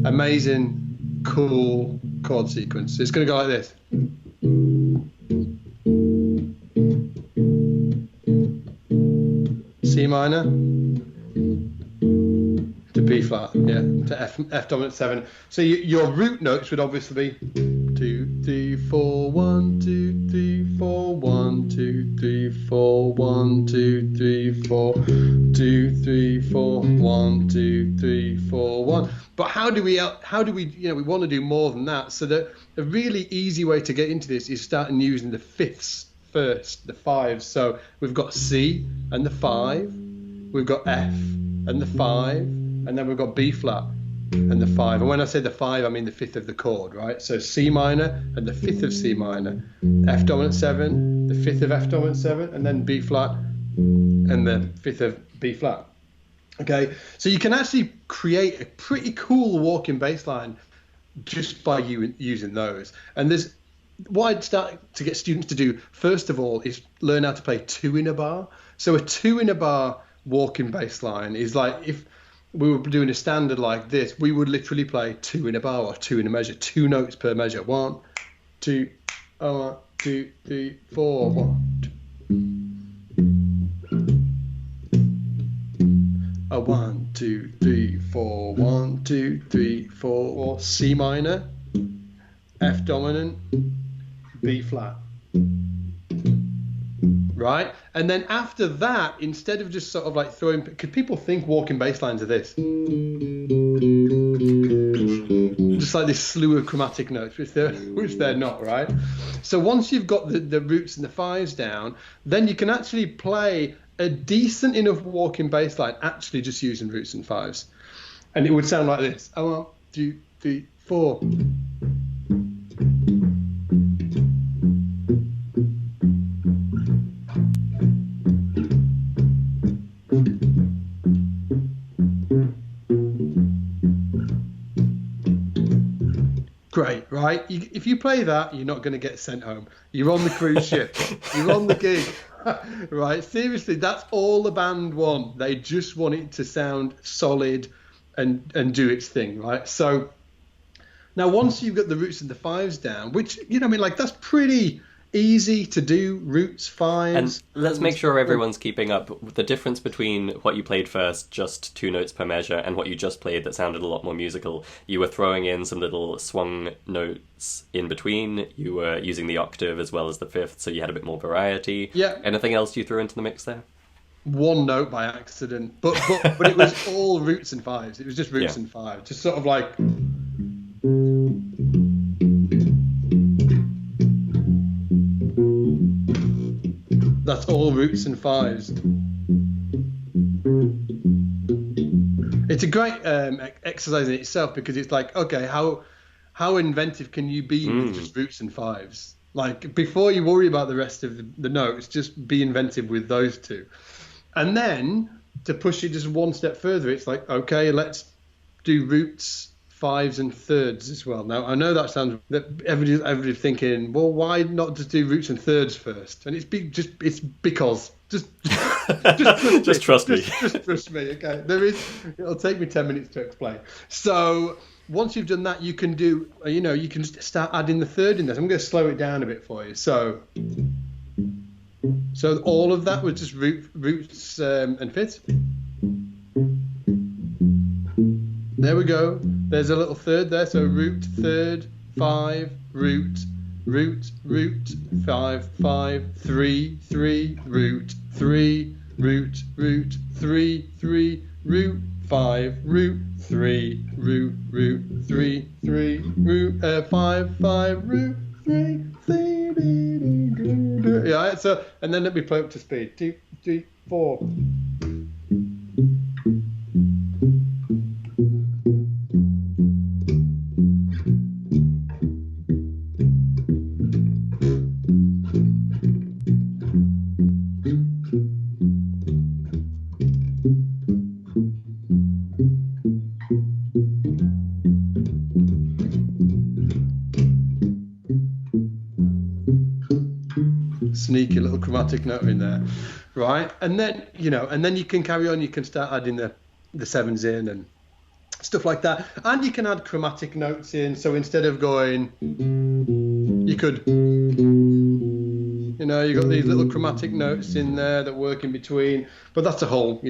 Speaker 1: Amazing, cool chord sequence. It's going to go like this. C minor to B flat, to F dominant 7. So your root notes would obviously be 2, 3, 4, 1, 2, 3, 4, 1, 2, 3, 4, 1, 2, 3, 4, 2, 3, 4, 1, 2, 3, 4, 1. But how do we we want to do more than that. So that a really easy way to get into this is starting using the fifths first, the 5s. So we've got C and the 5, we've got F and the 5, and then we've got B flat and the 5. And when I say the 5, I mean the 5th of the chord, right? So C minor and the 5th of C minor, F dominant 7, the 5th of F dominant 7, and then B flat and the 5th of B flat. Okay, so you can actually create a pretty cool walking bass line just by using those. And there's what I'd start to get students to do, first of all, is learn how to play 2 in a bar. So a 2 in a bar walking bass line is like, if we were doing a standard like this, we would literally play 2 in a bar or 2 in a measure, 2 notes per measure. 1, 2, 1, 2, 3, 4, 1, 2. A 1, 2, 3, 4, 1, 2, 3, 4, C minor, F dominant, B flat. Right? And then after that, instead of just sort of like throwing, because people think walking bass lines are this. Just like this slew of chromatic notes, which they're not, right? So once you've got the roots and the 5s down, then you can actually play a decent enough walking bass line actually just using roots and 5s. And it would sound like this. 1, 2, 3, 4. Great, right? If you play that, you're not going to get sent home. You're on the cruise ship. You're on the gig. Right? Seriously, that's all the band want. They just want it to sound solid and do its thing, right? So now once you've got the roots and the 5s down, which, that's pretty easy to do, roots, 5s.
Speaker 2: And let's make sure everyone's keeping up with the difference between what you played first, just 2 notes per measure, and what you just played that sounded a lot more musical. You were throwing in some little swung notes in between. You were using the octave as well as the 5th, so you had a bit more variety.
Speaker 1: Yeah.
Speaker 2: Anything else you threw into the mix there?
Speaker 1: 1 note by accident, but it was all roots and 5s. It was just roots and 5s, just sort of like. That's all roots and fives. It's a great exercise in itself, because it's like, okay, how inventive can you be with just roots and fives? Like, before you worry about the rest of the notes, just be inventive with those two. And then to push it just one step further, it's like, okay, let's do roots, fives and thirds as well. Now, I know that sounds, that everybody's thinking, well, why not just do roots and thirds first? And it's because just trust me. Just trust me. Okay, it'll take me 10 minutes to explain. So once you've done that, you can do, you can just start adding the third in there. I'm going to slow it down a bit for you. So all of that was just roots and fifths. There we go. There's a little third there. So root, third, five, root, root, root, five, five, three, three, root, three, root, root, three, three, root, five, root, three, root, root, three, three, root, five, five, root, three, three. Yeah. So, and then let me play up to speed. 2, 3, 4. Sneaky little chromatic note in there, right? And then you can carry on. You can start adding the sevens in and stuff like that, and you can add chromatic notes in. So instead of going, you could, you got these little chromatic notes in there that work in between. But that's a whole,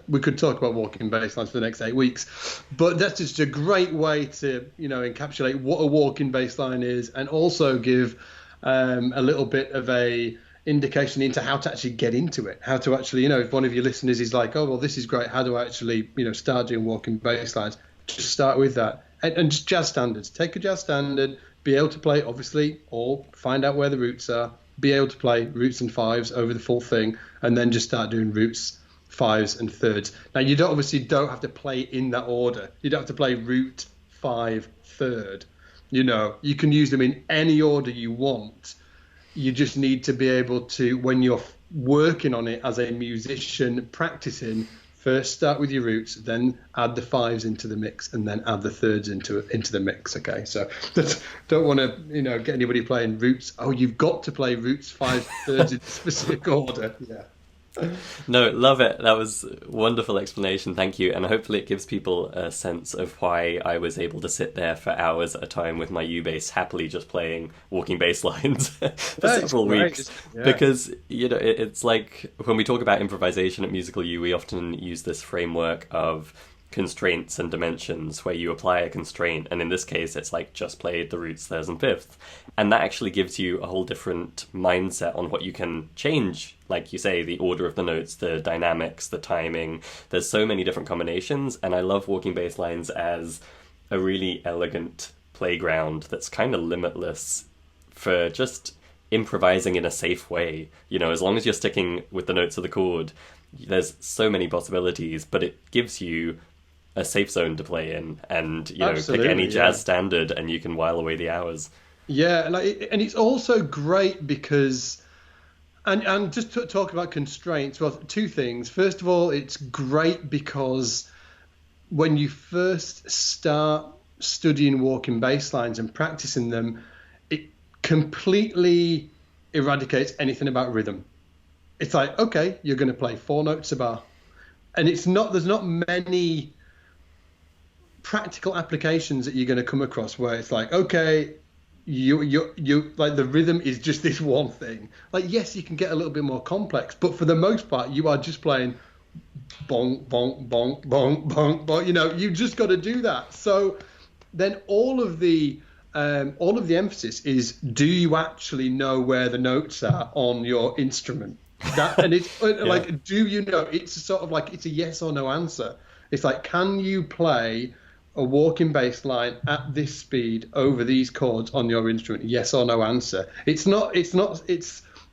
Speaker 1: we could talk about walking bass lines for the next 8 weeks. But that's just a great way to, encapsulate what a walking bass line is, and also give a little bit of a indication into how to actually get into it, how to actually, if one of your listeners is like, oh, well, this is great, how do I actually, start doing walking bass lines? Just start with that. And just jazz standards. Take a jazz standard, be able to play, obviously, or find out where the roots are, be able to play roots and fives over the full thing, and then just start doing roots, fives, and thirds. Now, you don't have to play in that order. You don't have to play root, five, third. You can use them in any order you want. You just need to be able to, when you're working on it as a musician, practicing, first start with your roots, then add the fives into the mix, and then add the thirds into the mix. Okay, so don't want to get anybody playing roots. Oh, you've got to play roots, fives, thirds in a specific order. Yeah.
Speaker 2: No, love it. That was a wonderful explanation. Thank you. And hopefully it gives people a sense of why I was able to sit there for hours at a time with my U-bass, happily just playing walking bass lines for several weeks. Yeah. Because, it's like when we talk about improvisation at Musical U, we often use this framework of constraints and dimensions where you apply a constraint, and in this case it's like just play the roots, thirds and fifths, and that actually gives you a whole different mindset on what you can change, like you say, the order of the notes, the dynamics, the timing. There's so many different combinations, and I love walking bass lines as a really elegant playground that's kind of limitless for just improvising in a safe way. As long as you're sticking with the notes of the chord, there's so many possibilities, but it gives you a safe zone to play in, and pick any jazz standard and you can while away the hours.
Speaker 1: Yeah, and it's also great because, and just to talk about constraints, well, two things. First of all, it's great because when you first start studying walking bass lines and practicing them, it completely eradicates anything about rhythm. It's like, okay, you're going to play 4 notes a bar, and there's not many practical applications that you're going to come across where it's like, okay, you like the rhythm is just this one thing. Like, yes, you can get a little bit more complex, but for the most part, you are just playing bonk, bonk, bonk, bonk, bonk, bonk. You just got to do that. So then all of the emphasis is, do you actually know where the notes are on your instrument? And it's like, do you know? It's sort of like, it's a yes or no answer. It's like, can you play a walking bass line at this speed over these chords on your instrument? Yes or no answer. It's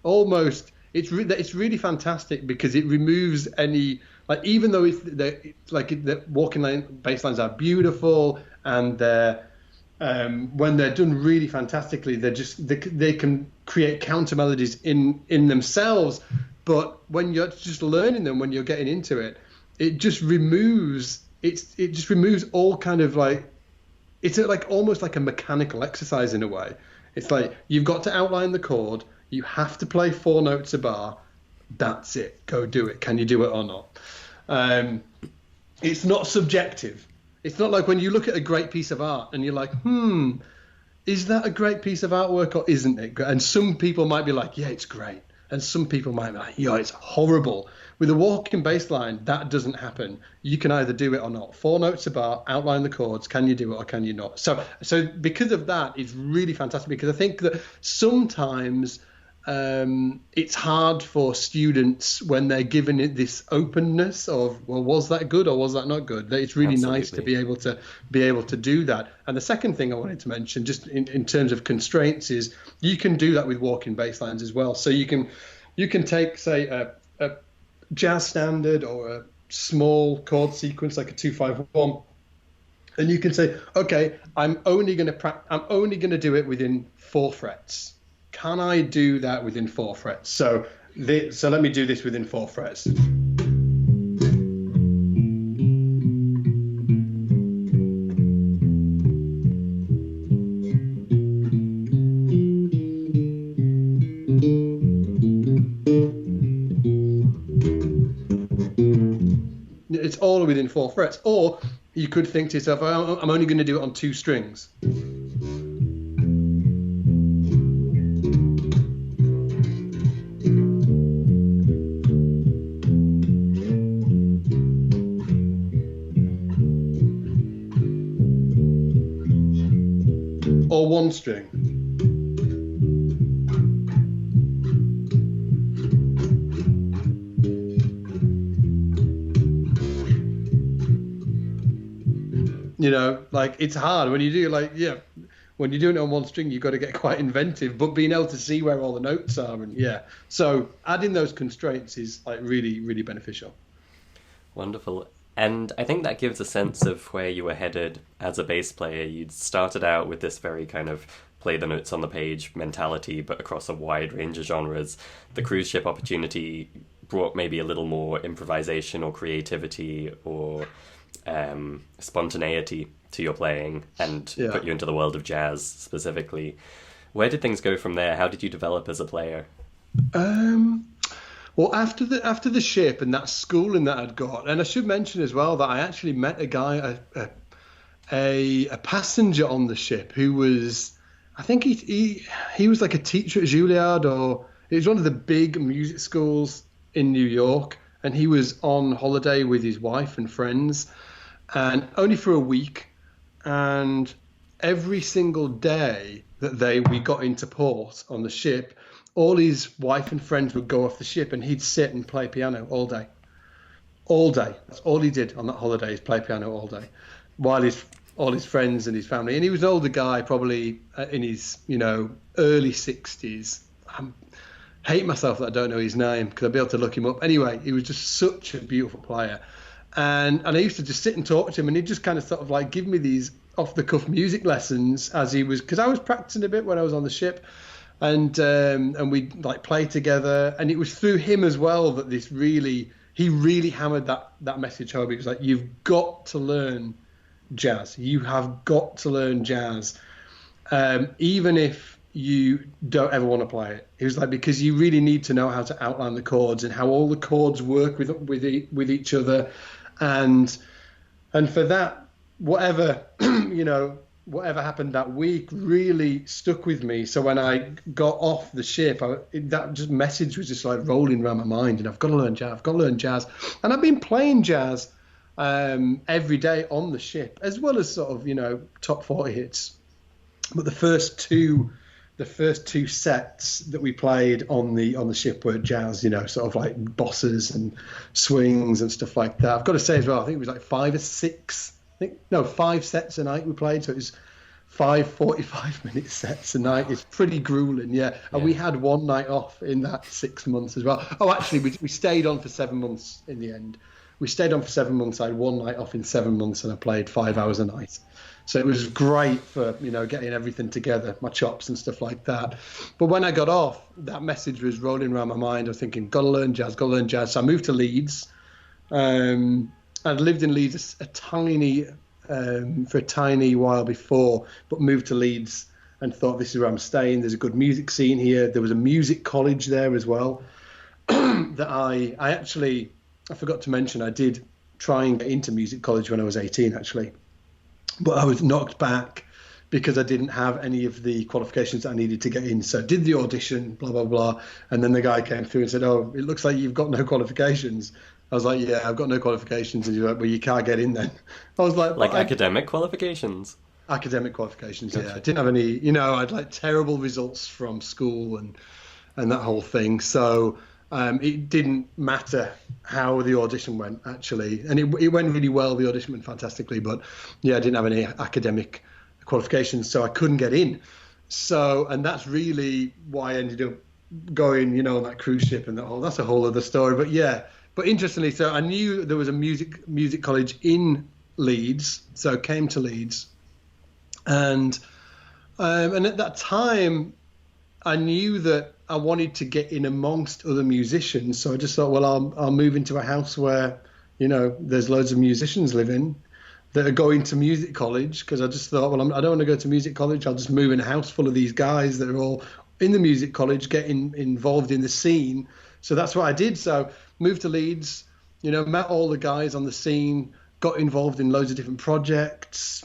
Speaker 1: almost it's really fantastic because it removes any, like, even though the walking bass lines are beautiful and they're when they're done really fantastically, they can create counter melodies in themselves. But when you're just learning them, when you're getting into it, it just removes all kind of like, it's like almost like a mechanical exercise in a way. It's like you've got to outline the chord, you have to play 4 notes a bar. That's it. Go do it. Can you do it or not? It's not subjective. It's not like when you look at a great piece of art and you're like, is that a great piece of artwork or isn't it? And some people might be like, yeah, it's great. And some people might be like, yeah, it's horrible. With a walking bass line, that doesn't happen. You can either do it or not. 4 notes a bar, outline the chords. Can you do it or can you not? So because of that, it's really fantastic, because I think that sometimes it's hard for students when they're given it this openness of, well, was that good or was that not good? It's really nice to be able to do that. And the second thing I wanted to mention, just in terms of constraints, is you can do that with walking bass lines as well. So you can take, say, a jazz standard or a small chord sequence like a 2-5-1, and you can say, okay, I'm only going to do it within 4 frets. Can I do that within 4 frets? So let me do this within 4 frets. It's all within 4 frets. Or you could think to yourself, I'm only going to do it on 2 strings. Or 1 string. You know, like, it's hard when you do, like, when you're doing it on 1 string, you've got to get quite inventive, but being able to see where all the notes are, and so adding those constraints is like really, really beneficial.
Speaker 2: Wonderful. And I think that gives a sense of where you were headed as a bass player. You'd started out with this very kind of play the notes on the page mentality, but across a wide range of genres. The cruise ship opportunity brought maybe a little more improvisation or creativity or spontaneity to your playing, and put you into the world of jazz specifically. Where did things go from there? How did you develop as a player?
Speaker 1: Well, after the ship and that schooling that I'd got, and I should mention as well that I actually met a guy, a passenger on the ship who was, I think he was like a teacher at Juilliard, or it was one of the big music schools in New York, and he was on holiday with his wife and friends, and only for a week. And every single day that we got into port on the ship, all his wife and friends would go off the ship and he'd sit and play piano all day. That's all he did on that holiday, is play piano all day, while all his friends and his family. And he was an older guy, probably in his, early 60s. I hate myself that I don't know his name, because I'd be able to look him up. Anyway, he was just such a beautiful player. And I used to just sit and talk to him, and he'd just kind of sort of like give me these off-the-cuff music lessons as he was, because I was practicing a bit when I was on the ship, and we'd like play together. And it was through him as well that he really hammered that message home. He was like, you've got to learn jazz. You have got to learn jazz, even if you don't ever want to play it. He was like, because you really need to know how to outline the chords and how all the chords work with each other, and for that, whatever whatever happened that week really stuck with me. So when I got off the ship, that just message was just like rolling around my mind, and I've got to learn jazz. And I've been playing jazz every day on the ship, as well as sort of top 40 hits. But the first two sets that we played on the ship were jazz, sort of like bosses and swings and stuff like that. I've got to say as well, I think it was like 5 sets a night we played, so it was 5 45-minute sets a night. It's pretty grueling, yeah. And we had one night off in that 6 months as well. Oh, actually, we stayed on for 7 months in the end. We stayed on for 7 months. I had one night off in 7 months, and I played 5 hours a night. So it was great for, getting everything together, my chops and stuff like that. But when I got off, that message was rolling around my mind. I was thinking, gotta learn jazz. So I moved to Leeds. I'd lived in Leeds for a tiny while before, but moved to Leeds and thought, this is where I'm staying. There's a good music scene here. There was a music college there as well that I forgot to mention, I did try and get into music college when I was 18, actually. But I was knocked back because I didn't have any of the qualifications that I needed to get in. So I did the audition, blah, blah, blah. And then the guy came through and said, oh, it looks like you've got no qualifications. I was like, yeah, I've got no qualifications. And he's like, well, you can't get in then. I was like...
Speaker 2: academic qualifications?
Speaker 1: Academic qualifications, yeah. I didn't have any, I had terrible results from school and that whole thing. So... it didn't matter how the audition went, actually. And it went really well. The audition went fantastically. But, yeah, I didn't have any academic qualifications, so I couldn't get in. And that's really why I ended up going, on that cruise ship and that's a whole other story. But, yeah. But interestingly, so I knew there was a music college in Leeds. So I came to Leeds. And at that time, I knew that I wanted to get in amongst other musicians. So I just thought, well, I'll move into a house where, there's loads of musicians living that are going to music college. Because I just thought, well, I don't want to go to music college. I'll just move in a house full of these guys that are all in the music college, getting involved in the scene. So that's what I did. So moved to Leeds, met all the guys on the scene, got involved in loads of different projects,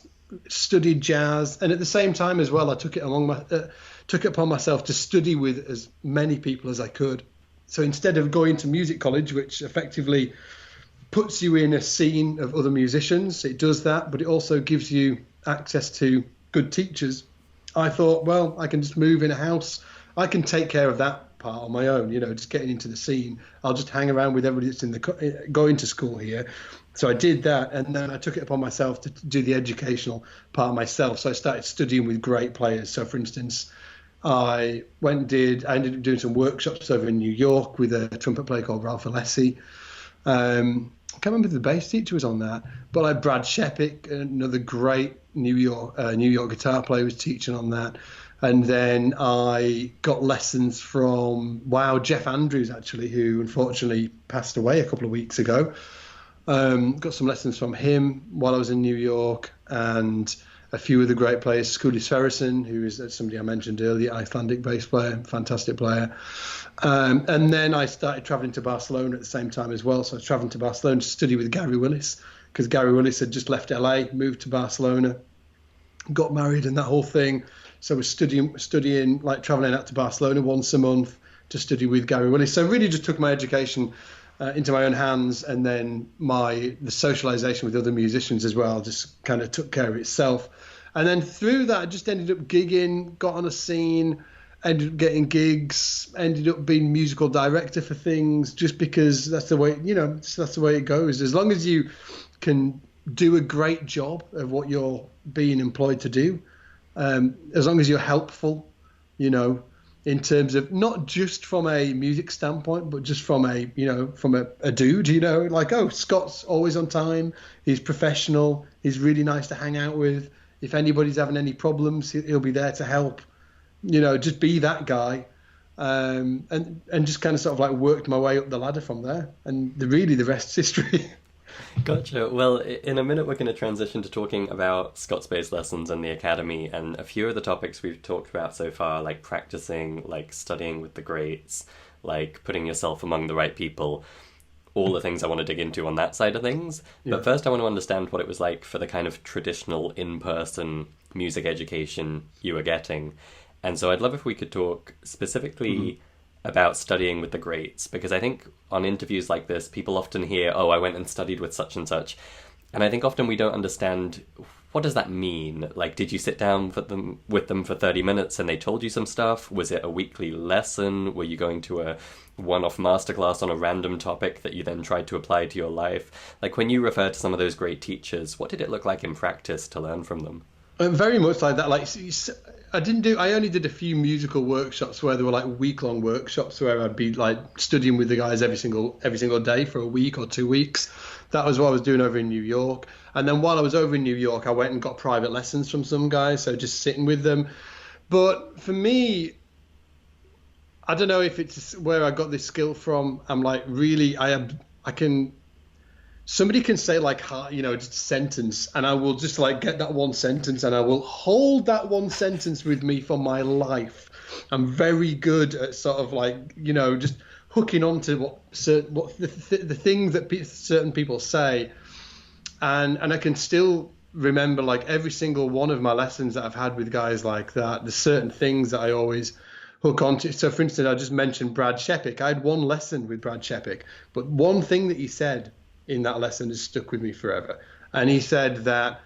Speaker 1: studied jazz. And at the same time as well, I took it upon myself to study with as many people as I could. So instead of going to music college, which effectively puts you in a scene of other musicians, it does that, but it also gives you access to good teachers. I thought, well, I can just move in a house. I can take care of that part on my own, just getting into the scene. I'll just hang around with everybody that's going to school here. So I did that, and then I took it upon myself to do the educational part myself. So I started studying with great players. So, for instance, I ended up doing some workshops over in New York with a trumpet player called Ralph Alessi. I can't remember if the bass teacher was on that, but like Brad Shepik, another great New York guitar player, was teaching on that. And then I got lessons from, Jeff Andrews, actually, who unfortunately passed away a couple of weeks ago. Got some lessons from him while I was in New York, and a few of the great players, Skuli Sverrisson, who is somebody I mentioned earlier, Icelandic bass player, fantastic player. And then I started traveling to Barcelona at the same time as well. So I was traveling to Barcelona to study with Gary Willis, because Gary Willis had just left LA, moved to Barcelona, got married and that whole thing. So I was studying, like traveling out to Barcelona once a month to study with Gary Willis. So I really just took my education into my own hands, and then the socialization with other musicians as well just kind of took care of itself. And then through that, I just ended up gigging, got on a scene, ended up getting gigs, ended up being musical director for things, just because that's the way, that's the way it goes. As long as you can do a great job of what you're being employed to do, as long as you're helpful, in terms of not just from a music standpoint, but just from a dude, like, oh, Scott's always on time. He's professional. He's really nice to hang out with. If anybody's having any problems, he'll be there to help. Just be that guy. And just kind of sort of like worked my way up the ladder from there. And the rest is history.
Speaker 2: Gotcha. Well, in a minute we're going to transition to talking about Scott's bass lessons and the academy, and a few of the topics we've talked about so far, like practicing, like studying with the greats, like putting yourself among the right people, all the things I want to dig into on that side of things. Yeah. But first I want to understand what it was like for the kind of traditional in-person music education you were getting. And so I'd love if we could talk specifically about studying with the greats, because I think on interviews like this, people often hear, oh, I went and studied with such and such. And I think often we don't understand, what does that mean? Like, did you sit down with them for 30 minutes and they told you some stuff? Was it a weekly lesson? Were you going to a one-off masterclass on a random topic that you then tried to apply to your life? Like, when you refer to some of those great teachers, what did it look like in practice to learn from them?
Speaker 1: Very much like that. Like I only did a few musical workshops where they were like week-long workshops where I'd be like studying with the guys every single day for a week or 2 weeks. That was what I was doing over in New York. And then while I was over in New York, I went and got private lessons from some guys, so just sitting with them. But for me, I don't know if it's where I got this skill from. I'm like, really, somebody can say like, just a sentence, and I will just like get that one sentence and I will hold that one sentence with me for my life. I'm very good at sort of like, just hooking on to what the things that certain people say. And I can still remember like every single one of my lessons that I've had with guys like that. There's certain things that I always hook onto. So for instance, I just mentioned Brad Shepik. I had one lesson with Brad Shepik, but one thing that he said in that lesson has stuck with me forever. And he said that,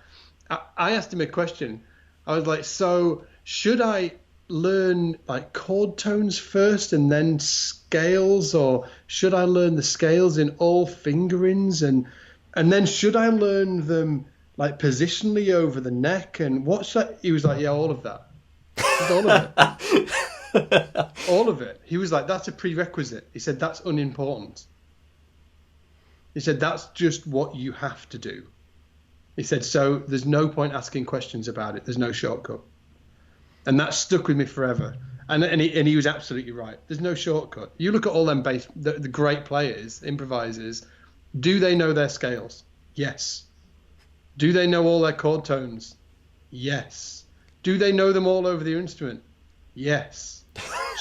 Speaker 1: I asked him a question. I was like, so should I learn like chord tones first and then scales, or should I learn the scales in all fingerings, and then should I learn them like positionally over the neck, and what's that? He was like, yeah, all of that. All of it. All of it. He was like, that's a prerequisite. He said, that's unimportant. He said, that's just what you have to do. He said, so there's no point asking questions about it. There's no shortcut. And that stuck with me forever. And he was absolutely right. There's no shortcut. You look at all them the great players, improvisers, do they know their scales? Yes. Do they know all their chord tones? Yes. Do they know them all over the instrument? Yes.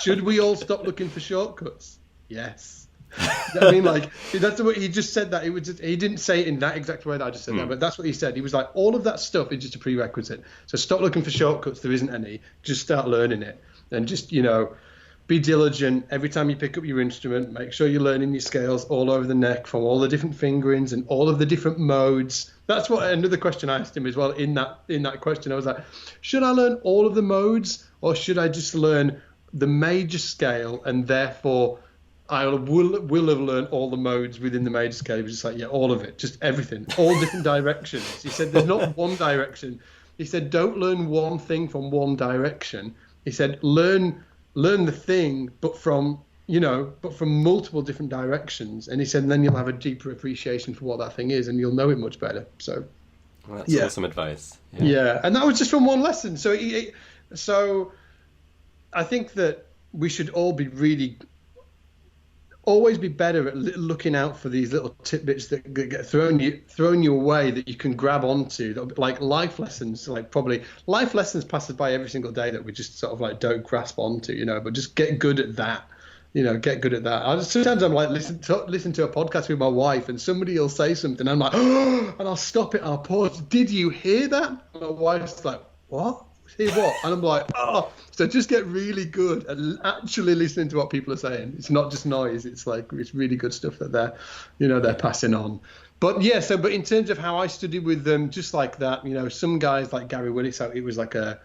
Speaker 1: Should we all stop looking for shortcuts? Yes. I mean, like, that's the way he just said that. He didn't say it in that exact way that I just said that, but that's what he said. He was like, all of that stuff is just a prerequisite. So stop looking for shortcuts. There isn't any. Just start learning it, and just be diligent every time you pick up your instrument. Make sure you're learning your scales all over the neck from all the different fingerings and all of the different modes. That's what another question I asked him as well. In that question, I was like, should I learn all of the modes, or should I just learn the major scale, and therefore I will have learned all the modes within the major scale? He was just like, yeah, all of it, just everything, all different directions. He said, there's not one direction. He said, don't learn one thing from one direction. He said, learn the thing, but from multiple different directions. And he said, and then you'll have a deeper appreciation for what that thing is, and you'll know it much better. So,
Speaker 2: well, that's awesome advice.
Speaker 1: Yeah, and that was just from one lesson. So, so I think that we should all always be better at looking out for these little tidbits that get thrown you away that you can grab onto, like life lessons. Like probably life lessons passes by every single day that we just sort of like don't grasp onto, but just get good at that. Get good at that. Sometimes I'm like listen to a podcast with my wife, and somebody will say something, I'm like, oh, and I'll stop it. I'll pause. Did you hear that? And my wife's like, what? Hear what? And I'm like, oh. So just get really good at actually listening to what people are saying. It's not just noise. It's like, it's really good stuff that they're passing on. But yeah, but in terms of how I studied with them, just like that, some guys like Gary Willis, it was like a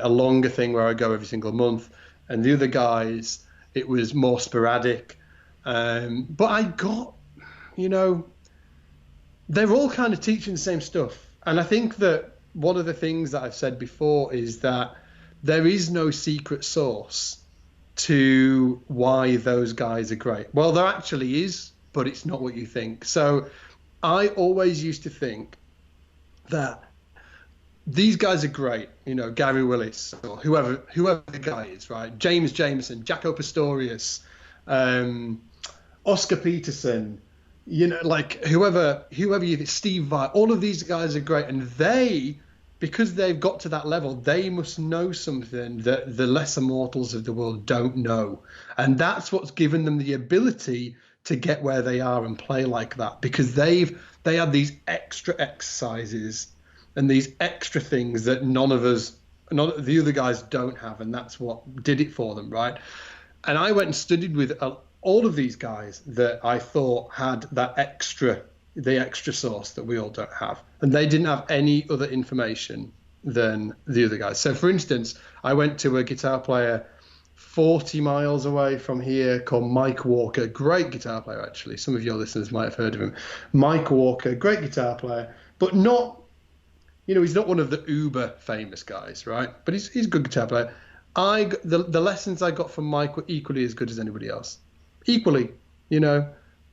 Speaker 1: longer thing where I go every single month, and the other guys, it was more sporadic. But I got, they're all kind of teaching the same stuff. And I think that one of the things that I've said before is that there is no secret sauce to why those guys are great. Well, there actually is, but it's not what you think. So I always used to think that these guys are great, Gary Willis or whoever the guy is, right? James Jameson, Jaco Pastorius, Oscar Peterson, like whoever you, Steve Vai, all of these guys are great, and because they've got to that level, they must know something that the lesser mortals of the world don't know, and that's what's given them the ability to get where they are and play like that, because they have these extra exercises and these extra things that none of the other guys don't have, and that's what did it for them, right? And I went and studied with all of these guys that I thought had the extra sauce that we all don't have, and they didn't have any other information than the other guys. So for instance, I went to a guitar player 40 miles away from here called Mike Walker, great guitar player actually. Some of your listeners might have heard of him. Mike Walker, great guitar player, but not he's not one of the uber famous guys, right? But he's a good guitar player. The lessons I got from Mike were equally as good as anybody else. Equally,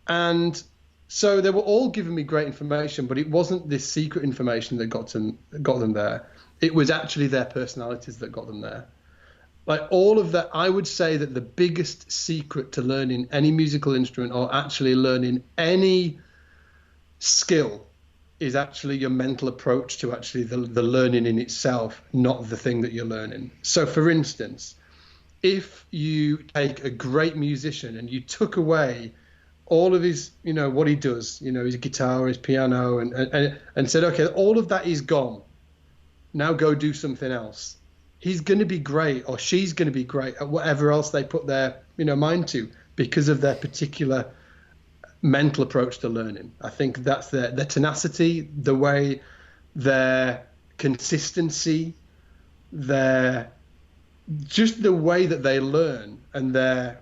Speaker 1: And so they were all giving me great information, but it wasn't this secret information that got them there. It was actually their personalities that got them there. Like all of that, I would say that the biggest secret to learning any musical instrument or actually learning any skill is actually your mental approach to actually the learning in itself, not the thing that you're learning. So for instance, if you take a great musician and you took away all of his, what he does, his guitar, his piano, and said, okay, all of that is gone. Now go do something else. He's going to be great, or she's going to be great at whatever else they put their, mind to, because of their particular mental approach to learning. I think that's their tenacity, the way, their consistency, just the way that they learn and their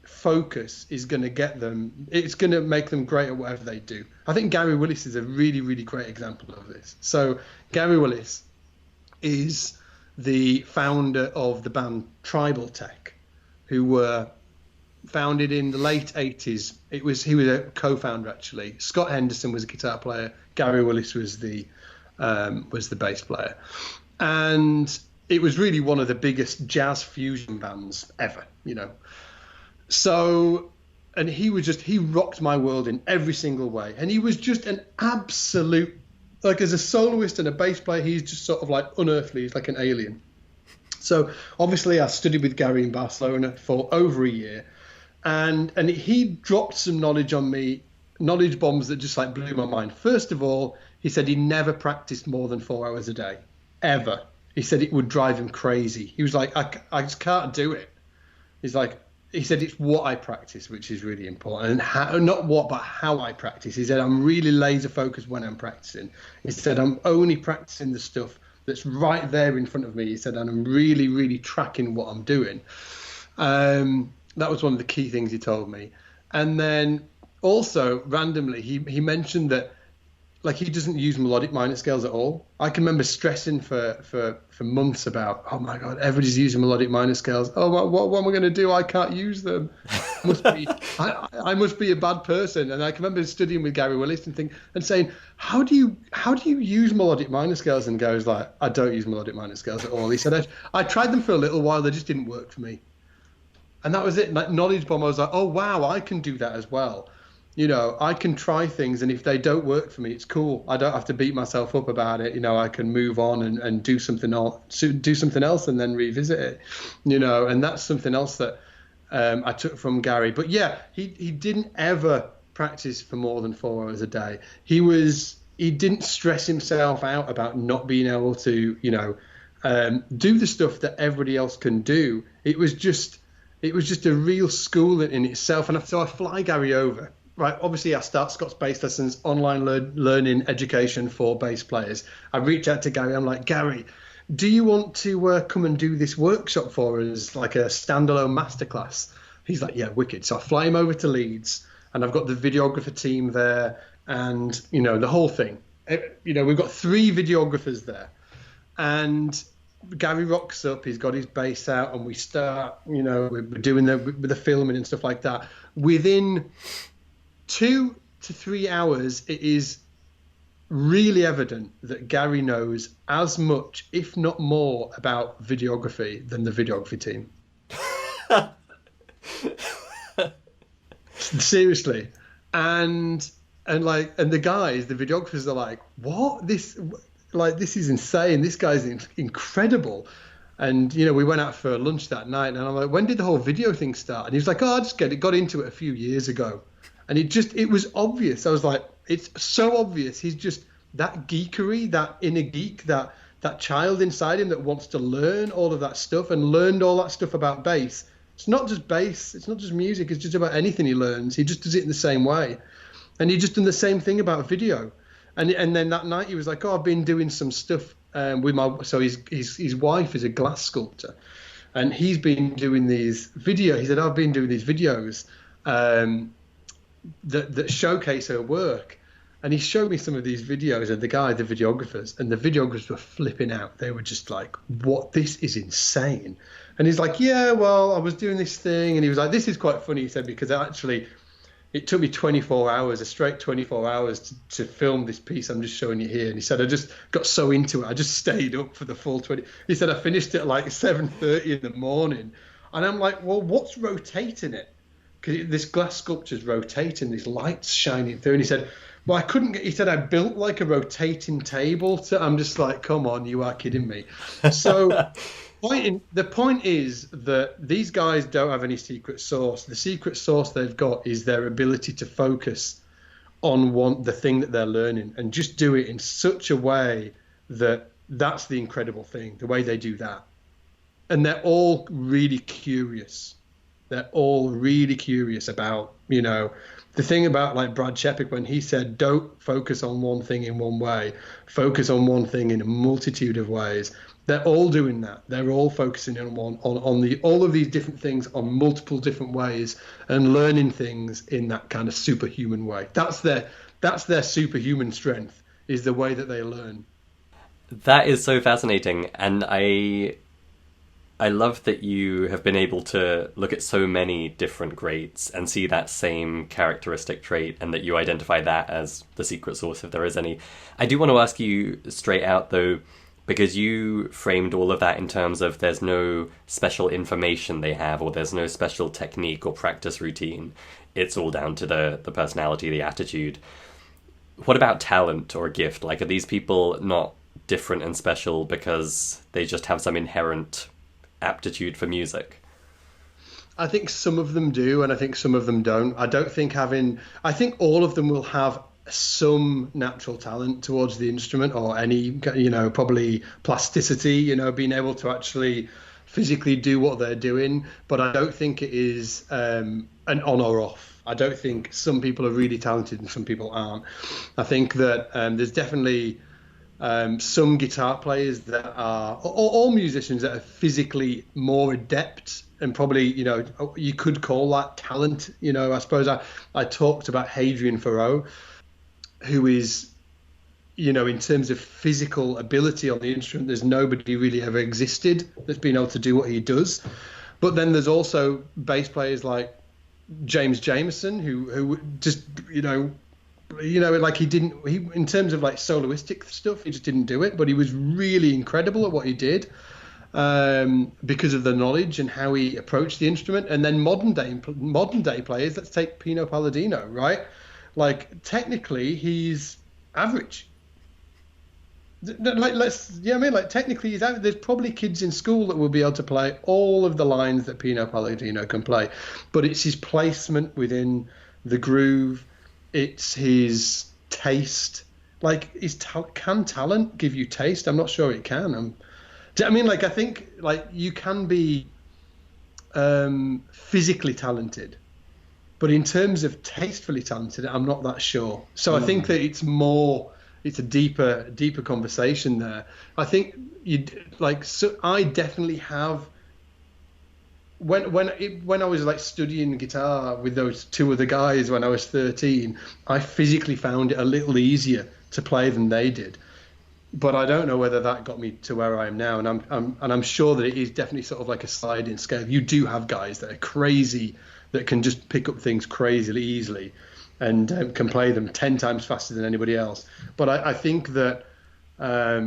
Speaker 1: focus is going to get them, it's going to make them great at whatever they do. I think Gary Willis is a really, really great example of this. So Gary Willis is the founder of the band Tribal Tech, who were founded in the late 80s. He was a co-founder actually. Scott Henderson was a guitar player. Gary Willis was the bass player, and it was really one of the biggest jazz fusion bands ever. So, and he rocked my world in every single way, and he was just an absolute, like as a soloist and a bass player, he's just sort of like unearthly. He's like an alien. So obviously I studied with Gary in Barcelona for over a year, and he dropped some knowledge on me, knowledge bombs that just like blew my mind. First of all, he said he never practiced more than 4 hours a day, ever. He said it would drive him crazy. He was like, I just can't do it. He said it's what I practice, which is really important, and how, not what, but how I practice. He said I'm really laser focused when I'm practicing. He said I'm only practicing the stuff that's right there in front of me. He said, and I'm really, really tracking what I'm doing. That was one of the key things he told me. And then also randomly, he mentioned that like he doesn't use melodic minor scales at all. I can remember stressing for months about, oh my God, everybody's using melodic minor scales. Oh, what am I going to do? I can't use them. I must be a bad person. And I can remember studying with Gary Willis and saying, how do you use melodic minor scales? And Gary's like, I don't use melodic minor scales at all. He said, I tried them for a little while. They just didn't work for me. And that was it. Like knowledge bomb. I was like, oh wow, I can do that as well. I can try things, and if they don't work for me, it's cool. I don't have to beat myself up about it. I can move on and do something else and then revisit it. And that's something else that I took from Gary. But yeah, he didn't ever practice for more than 4 hours a day. He didn't stress himself out about not being able to, do the stuff that everybody else can do. It was just a real school in itself. And so I fly Gary over. Right, obviously I start Scott's Bass Lessons, online learning education for bass players. I reach out to Gary. I'm like, Gary, do you want to come and do this workshop for us, like a standalone masterclass? He's like, yeah, wicked. So I fly him over to Leeds, and I've got the videographer team there, and the whole thing. We've got 3 videographers there, and Gary rocks up. He's got his bass out, and we start. We're doing the filming and stuff like that. Within 2 to 3 hours, it is really evident that Gary knows as much, if not more, about videography than the videography team. Seriously. And the guys, the videographers are like, what? This is insane. This guy's incredible. And, we went out for lunch that night, and I'm like, when did the whole video thing start? And he was like, oh, I just got into it a few years ago. And it was obvious. I was like, it's so obvious. He's just that geekery, that inner geek, that child inside him that wants to learn all of that stuff and learned all that stuff about bass. It's not just bass. It's not just music. It's just about anything he learns. He just does it in the same way. And he just done the same thing about video. And then that night he was like, oh, I've been doing some stuff with so his wife is a glass sculptor. And he's been doing these videos. He said, I've been doing these videos that showcase her work, And he showed me some of these videos, and the videographers were flipping out. They were just like, what, this is insane. And he's like, yeah, well, I was doing this thing. And he was like, this is quite funny, he said, because actually it took me 24 hours, a straight 24 hours to film this piece I'm just showing you here. And he said, I just got so into it. I just stayed up for the full 20. He said, I finished it at like 7:30 in the morning. And I'm like, well, what's rotating it? Because this glass sculpture's rotating, these lights shining through. And he said, well, he said, I built like a rotating table. I'm just like, come on, you are kidding me. So the point is that these guys don't have any secret sauce. The secret sauce they've got is their ability to focus on the thing that they're learning and just do it in such a way that that's the incredible thing, the way they do that. And they're all really curious. They're all really curious about, the thing about like Brad Shepard, when he said, don't focus on one thing in one way, focus on one thing in a multitude of ways. They're all doing that. They're all focusing on all of these different things on multiple different ways and learning things in that kind of superhuman way. That's their superhuman strength, is the way that they learn.
Speaker 2: That is so fascinating. And I love that you have been able to look at so many different greats and see that same characteristic trait, and that you identify that as the secret sauce, if there is any. I do want to ask you straight out, though, because you framed all of that in terms of there's no special information they have, or there's no special technique or practice routine. It's all down to the personality, the attitude. What about talent or gift? Like, are these people not different and special because they just have some inherent aptitude for music?
Speaker 1: I think some of them do, and I think some of them don't. I think all of them will have some natural talent towards the instrument, or any, probably plasticity, being able to actually physically do what they're doing. But I don't think it is an on or off. I don't think some people are really talented and some people aren't. I think that there's definitely some guitar players that are, or all musicians that are physically more adept, and probably, you could call that talent. I suppose I talked about Hadrian Farrow, who is, in terms of physical ability on the instrument, there's nobody really ever existed that's been able to do what he does. But then there's also bass players like James Jamerson, who just, like he in terms of like soloistic stuff, he just didn't do it, but he was really incredible at what he did, because of the knowledge and how he approached the instrument. And then modern day players, let's take Pino Palladino, right? Like, technically he's average. Technically he's average. There's probably kids in school that will be able to play all of the lines that Pino Palladino can play, but it's his placement within the groove. It's his taste. Like, can talent give you taste? I'm not sure it can. I think like you can be physically talented, but in terms of tastefully talented, I'm not that sure. So I think that it's a deeper conversation there. I think I definitely have. When I was like studying guitar with those two other guys when I was 13, I physically found it a little easier to play than they did. But I don't know whether that got me to where I am now, and I'm sure that it is definitely sort of like a sliding scale. You do have guys that are crazy, that can just pick up things crazily easily, and can play them 10 times faster than anybody else. But I think that I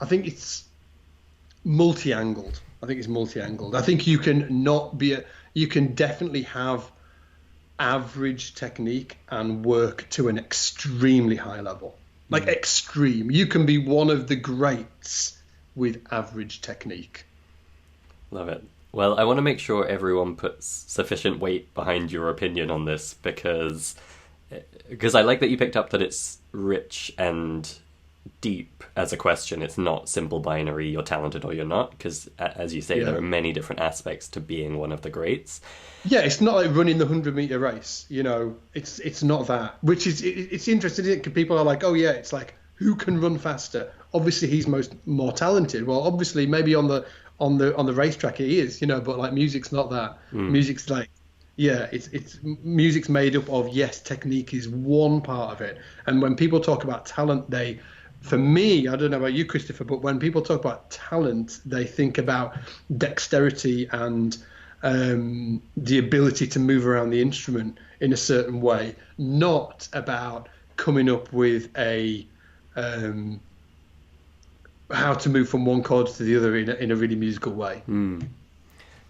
Speaker 1: think it's multi-angled. I think you can definitely have average technique and work to an extremely high level. Like extreme. You can be one of the greats with average technique.
Speaker 2: Love it. Well, I want to make sure everyone puts sufficient weight behind your opinion on this, because I like that you picked up that it's rich and deep as a question. It's not simple binary, you're talented or you're not, because as you say, there are many different aspects to being one of the greats.
Speaker 1: Yeah, it's not like running the 100-meter race, it's not that, which is, it's interesting, isn't it? Because people are like, oh yeah, it's like, who can run faster? Obviously he's more talented. Well, obviously maybe on the racetrack he is, but like music's not that. Music's like, Yeah, it's music's made up of, yes, technique is one part of it. And when people talk about talent, for me, I don't know about you, Christopher, but when people talk about talent, they think about dexterity and the ability to move around the instrument in a certain way, not about coming up with how to move from one chord to the other in a really musical way.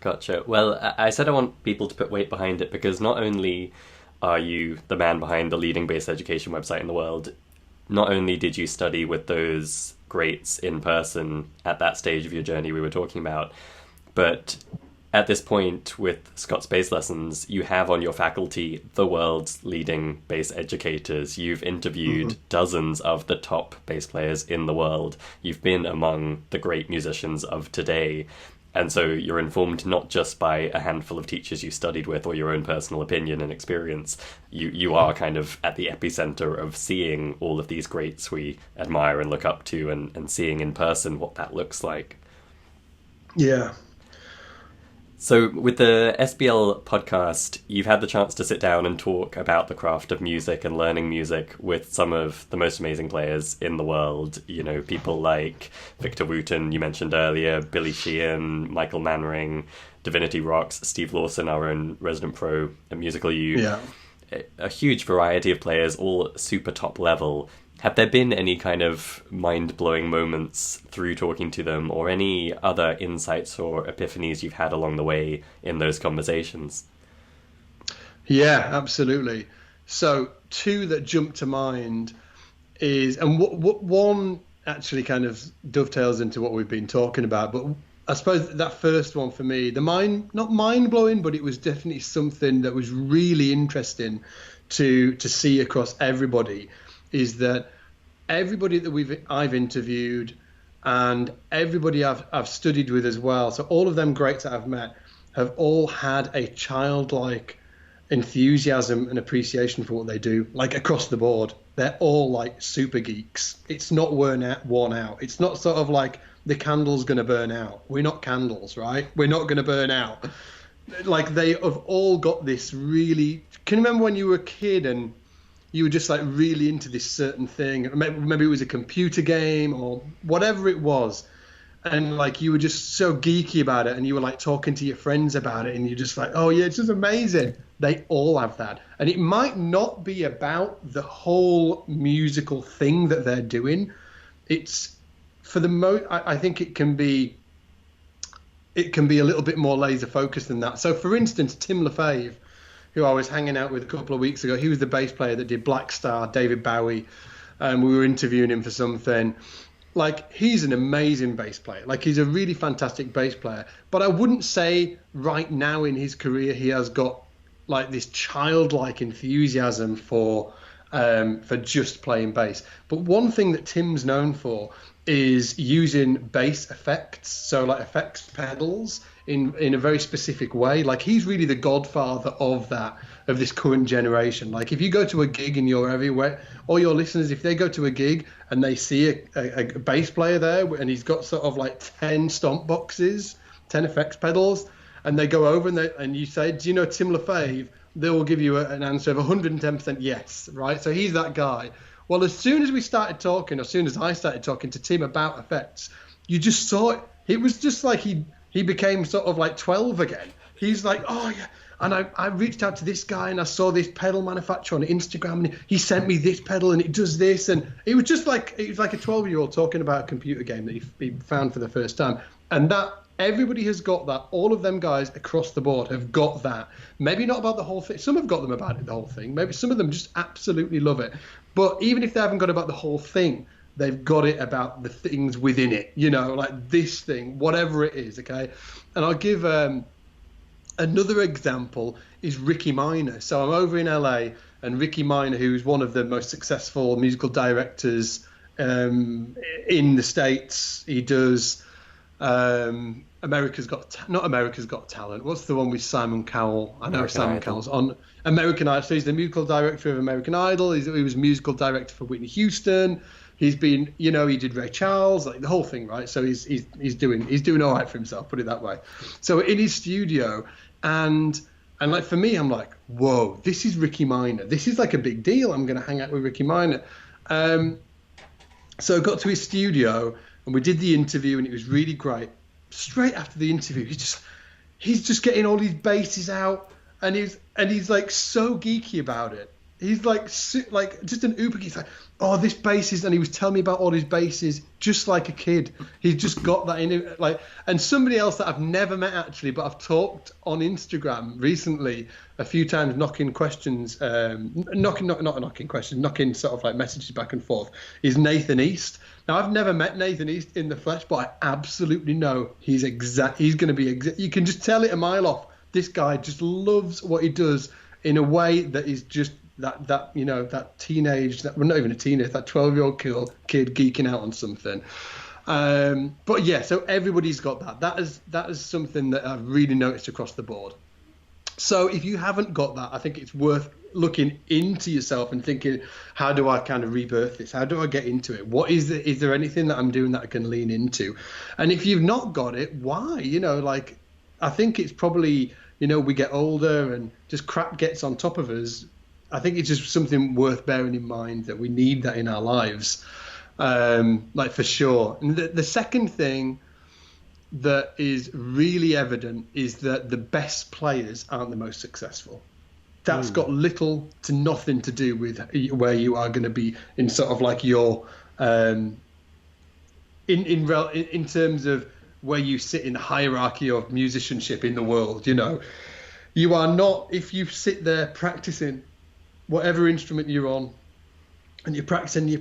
Speaker 2: Gotcha. Well, I said I want people to put weight behind it because not only are you the man behind the leading bass education website in the world, not only did you study with those greats in person at that stage of your journey we were talking about, but at this point with Scott's Bass Lessons, you have on your faculty the world's leading bass educators. You've interviewed dozens of the top bass players in the world. You've been among the great musicians of today. And so you're informed not just by a handful of teachers you studied with or your own personal opinion and experience. You are kind of at the epicenter of seeing all of these greats we admire and look up to and seeing in person what that looks like.
Speaker 1: Yeah.
Speaker 2: So with the SBL podcast, you've had the chance to sit down and talk about the craft of music and learning music with some of the most amazing players in the world. You know, people like Victor Wooten, you mentioned earlier, Billy Sheehan, Michael Manring, Divinity Rocks, Steve Lawson, our own resident pro at Musical U.
Speaker 1: Yeah.
Speaker 2: A huge variety of players, all super top level. Have there been any kind of mind-blowing moments through talking to them, or any other insights or epiphanies you've had along the way in those conversations?
Speaker 1: Yeah, absolutely. So two that jump to mind is, and what one actually kind of dovetails into what we've been talking about, but I suppose that first one for me, not mind-blowing, but it was definitely something that was really interesting to see across everybody, is that everybody that I've interviewed and everybody I've studied with as well, so all of them greats that I've met, have all had a childlike enthusiasm and appreciation for what they do, like across the board. They're all like super geeks. It's not worn out. It's not sort of like the candle's going to burn out. We're not candles, right? We're not going to burn out. Like they have all got this really... Can you remember when you were a kid and you were just like really into this certain thing? Maybe it was a computer game or whatever it was. And like you were just so geeky about it and you were like talking to your friends about it and you're just like, oh yeah, it's just amazing. They all have that. And it might not be about the whole musical thing that they're doing. It's for the most, I think it can be a little bit more laser focused than that. So for instance, Tim LaFave, who I was hanging out with a couple of weeks ago, he was the bass player that did Black Star, David Bowie. We were interviewing him for something. Like, he's an amazing bass player. Like, he's a really fantastic bass player. But I wouldn't say right now in his career he has got like this childlike enthusiasm for just playing bass. But one thing that Tim's known for is using bass effects, so like effects pedals in a very specific way. Like, he's really the godfather of this current generation. Like, if you go to a gig in your area, where all your listeners, if they go to a gig and they see a bass player there and he's got sort of like 10 stomp boxes, 10 effects pedals, and they go over and you say, do you know Tim LaFave? They will give you an answer of 110% yes, right? So he's that guy. Well, as soon as I started talking to Tim about effects, you just saw it. It was just like he became sort of like 12 again. He's like, oh yeah. And I reached out to this guy and I saw this pedal manufacturer on Instagram and he sent me this pedal and it does this. And it was like a 12-year-old talking about a computer game that he found for the first time. And that everybody has got that. All of them guys across the board have got that. Maybe not about the whole thing. Some have got them about it, the whole thing. Maybe some of them just absolutely love it. But even if they haven't got about the whole thing, they've got it about the things within it, you know, like this thing, whatever it is, okay? And I'll give another example is Ricky Minor. So I'm over in LA and Ricky Minor, who's one of the most successful musical directors in the States. He does America's Got Talent. What's the one with Simon Cowell? I know American Simon Idol. Cowell's on American Idol. So he's the musical director of American Idol. He was musical director for Whitney Houston. He's been, you know, he did Ray Charles, like the whole thing, right? So he's doing all right for himself, put it that way. So in his studio, and And like for me, I'm like, whoa, this is Ricky Minor. This is like a big deal. I'm going to hang out with Ricky Minor. So I got to his studio and we did the interview and it was really great. Straight after the interview, he's just getting all these basses out and he's like so geeky about it. He's like just an uber geek. He's like, oh, this bass is, and he was telling me about all his basses just like a kid. He's just got that in him. Like, and somebody else that I've never met actually, but I've talked on Instagram recently a few times, knocking questions, knocking sort of like messages back and forth, is Nathan East. Now I've never met Nathan East in the flesh, but I absolutely know he's going to be you can just tell it a mile off. This guy just loves what he does in a way that is just that you know, that teenage, that well, not even a teenager, that 12-year-old kid geeking out on something. But yeah, so everybody's got that. That is something that I've really noticed across the board. So if you haven't got that, I think it's worth looking into yourself and thinking, how do I kind of rebirth this? How do I get into it? Is there anything that I'm doing that I can lean into? And if you've not got it, why? You know, like, I think it's probably, you know, we get older and just crap gets on top of us. I think it's just something worth bearing in mind that we need that in our lives, like for sure. And the second thing that is really evident is that the best players aren't the most successful. That's got little to nothing to do with where you are going to be in sort of like your in terms of where you sit in the hierarchy of musicianship in the world. You know, you are not, if you sit there practicing whatever instrument you're on, and you're practicing, you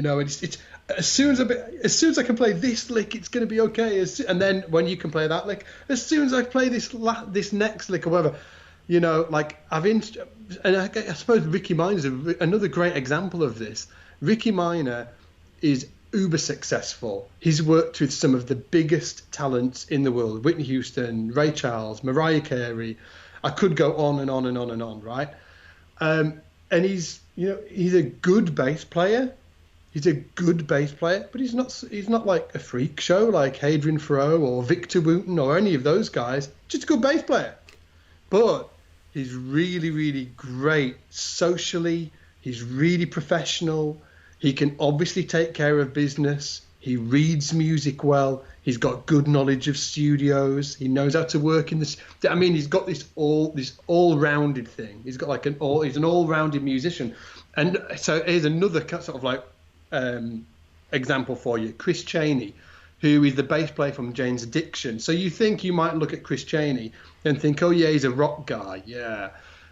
Speaker 1: know, and it's as soon as I can play this lick, it's going to be okay. And then when you can play that lick, as soon as I play this next lick or whatever, you know, like and I suppose Ricky Minor is another great example of this. Ricky Minor is uber successful. He's worked with some of the biggest talents in the world: Whitney Houston, Ray Charles, Mariah Carey. I could go on and on and on and on, right? And he's a good bass player. He's a good bass player, but he's not like a freak show like Adrian Farrow or Victor Wooten or any of those guys. Just a good bass player. But he's really, really great socially. He's really professional. He can obviously take care of business. He reads music well. He's got good knowledge of studios. He knows how to work in this. I mean, he's got this all-rounded thing. He's got he's an all-rounded musician. And so here's another sort of like example for you. Chris Chaney, who is the bass player from Jane's Addiction. So you might look at Chris Chaney and think, oh yeah, he's a rock guy. Yeah.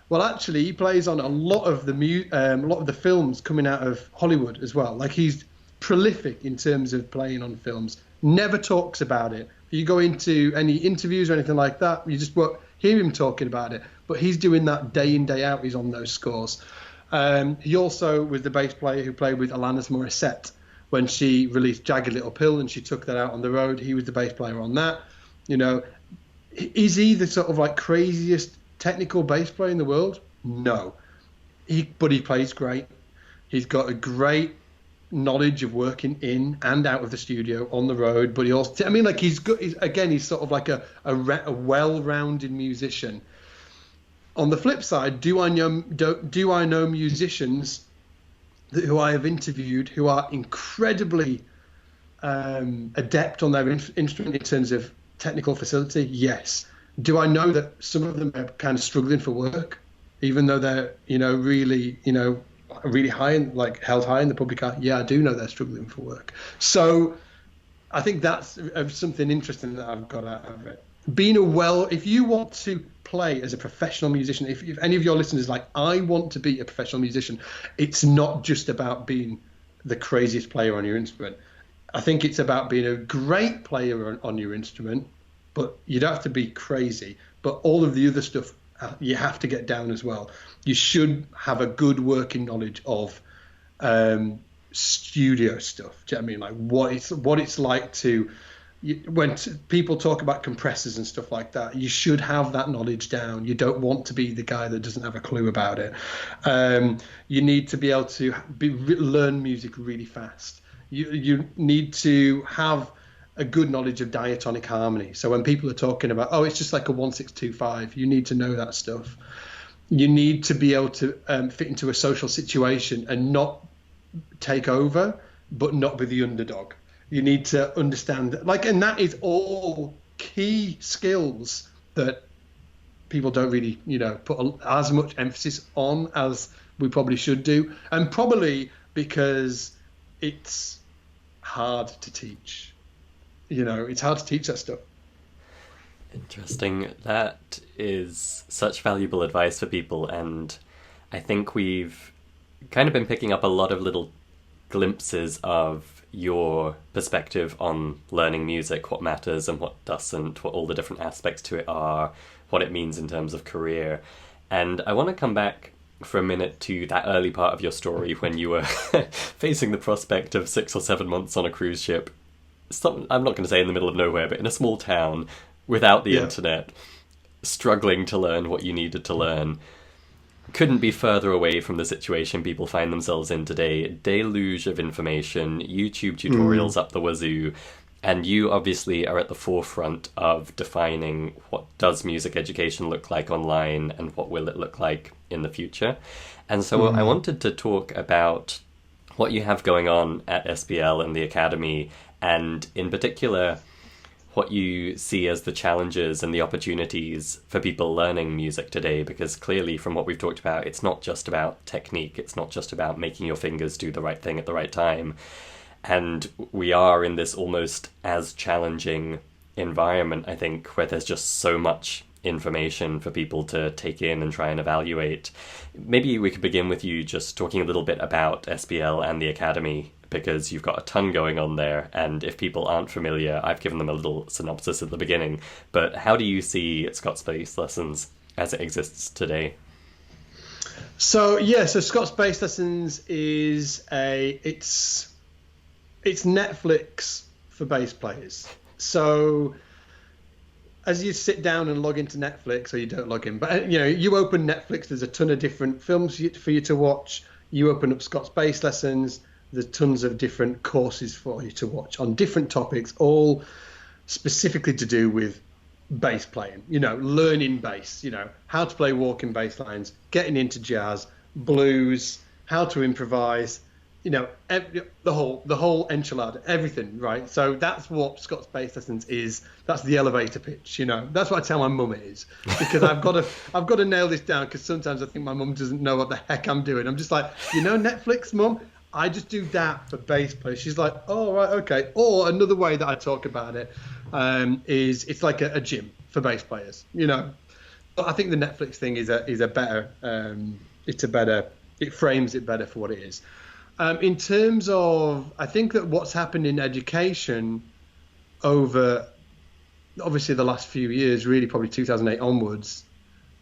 Speaker 1: Well, actually, he plays on a lot of the films coming out of Hollywood as well. Like, he's prolific in terms of playing on films. Never talks about it. If you go into any interviews or anything like that, you just won't hear him talking about it. But he's doing that day in, day out. He's on those scores. He also was the bass player who played with Alanis Morissette when she released Jagged Little Pill and she took that out on the road. He was the bass player on that. You know, is he the sort of like craziest technical bass player in the world? No. But he plays great. He's got a great knowledge of working in and out of the studio on the road, but he also, I mean, like, he's good. He's sort of like a well-rounded musician. On the flip side, do I know musicians who I have interviewed who are incredibly adept on their instrument in terms of technical facility? Yes. Do I know that some of them are kind of struggling for work, even though they're, really high and like held high in the public eye? Yeah, I do know they're struggling for work. So I think that's something interesting that I've got out of it. If you want to play as a professional musician, if any of your listeners like, I want to be a professional musician, it's not just about being the craziest player on your instrument. I think it's about being a great player on your instrument, but you don't have to be crazy. But all of the other stuff, you have to get down as well. You should have a good working knowledge of studio stuff. Do you know what I mean? Like what it's like to, when people talk about compressors and stuff like that, you should have that knowledge down. You don't want to be the guy that doesn't have a clue about it. You need to be able to learn music really fast. You need to have a good knowledge of diatonic harmony. So when people are talking about, oh, it's just like a 1-6-2-5, you need to know that stuff. You need to be able to fit into a social situation and not take over, but not be the underdog. You need to understand that, like, and that is all key skills that people don't really, put as much emphasis on as we probably should do. And probably because it's hard to teach. It's hard to teach that stuff.
Speaker 2: Interesting. That is such valuable advice for people, and I think we've kind of been picking up a lot of little glimpses of your perspective on learning music, what matters and what doesn't, what all the different aspects to it are, what it means in terms of career. And I want to come back for a minute to that early part of your story when you were facing the prospect of 6 or 7 months on a cruise ship. I'm not going to say in the middle of nowhere, but in a small town without the internet, struggling to learn what you needed to learn. Couldn't be further away from the situation people find themselves in today. Deluge of information, YouTube tutorials up the wazoo, and you obviously are at the forefront of defining what does music education look like online and what will it look like in the future. And so I wanted to talk about what you have going on at SBL and the Academy, and in particular what you see as the challenges and the opportunities for people learning music today, because clearly from what we've talked about, it's not just about technique, it's not just about making your fingers do the right thing at the right time. And we are in this almost as challenging environment, I think, where there's just so much information for people to take in and try and evaluate. Maybe we could begin with you just talking a little bit about SBL and the Academy, because you've got a ton going on there, and if people aren't familiar, I've given them a little synopsis at the beginning, but how do you see Scott's Bass Lessons as it exists today?
Speaker 1: So Scott's Bass Lessons is it's Netflix for bass players. So as you sit down and log into Netflix, or you don't log in, but you open Netflix, there's a ton of different films for you to watch. You open up Scott's Bass Lessons, there's tons of different courses for you to watch on different topics, all specifically to do with bass playing, learning bass, how to play walking bass lines, getting into jazz, blues, how to improvise, the whole enchilada, everything, right? So that's what Scott's Bass Lessons is. That's the elevator pitch, That's what I tell my mum it is, because I've got to nail this down, because sometimes I think my mum doesn't know what the heck I'm doing. I'm just like, Netflix, Mum, I just do that for bass players. She's like, oh, right, okay. Or another way that I talk about it is it's like a gym for bass players, But I think the Netflix thing is a better, it frames it better for what it is. In terms of, I think that what's happened in education over, obviously, the last few years, really probably 2008 onwards,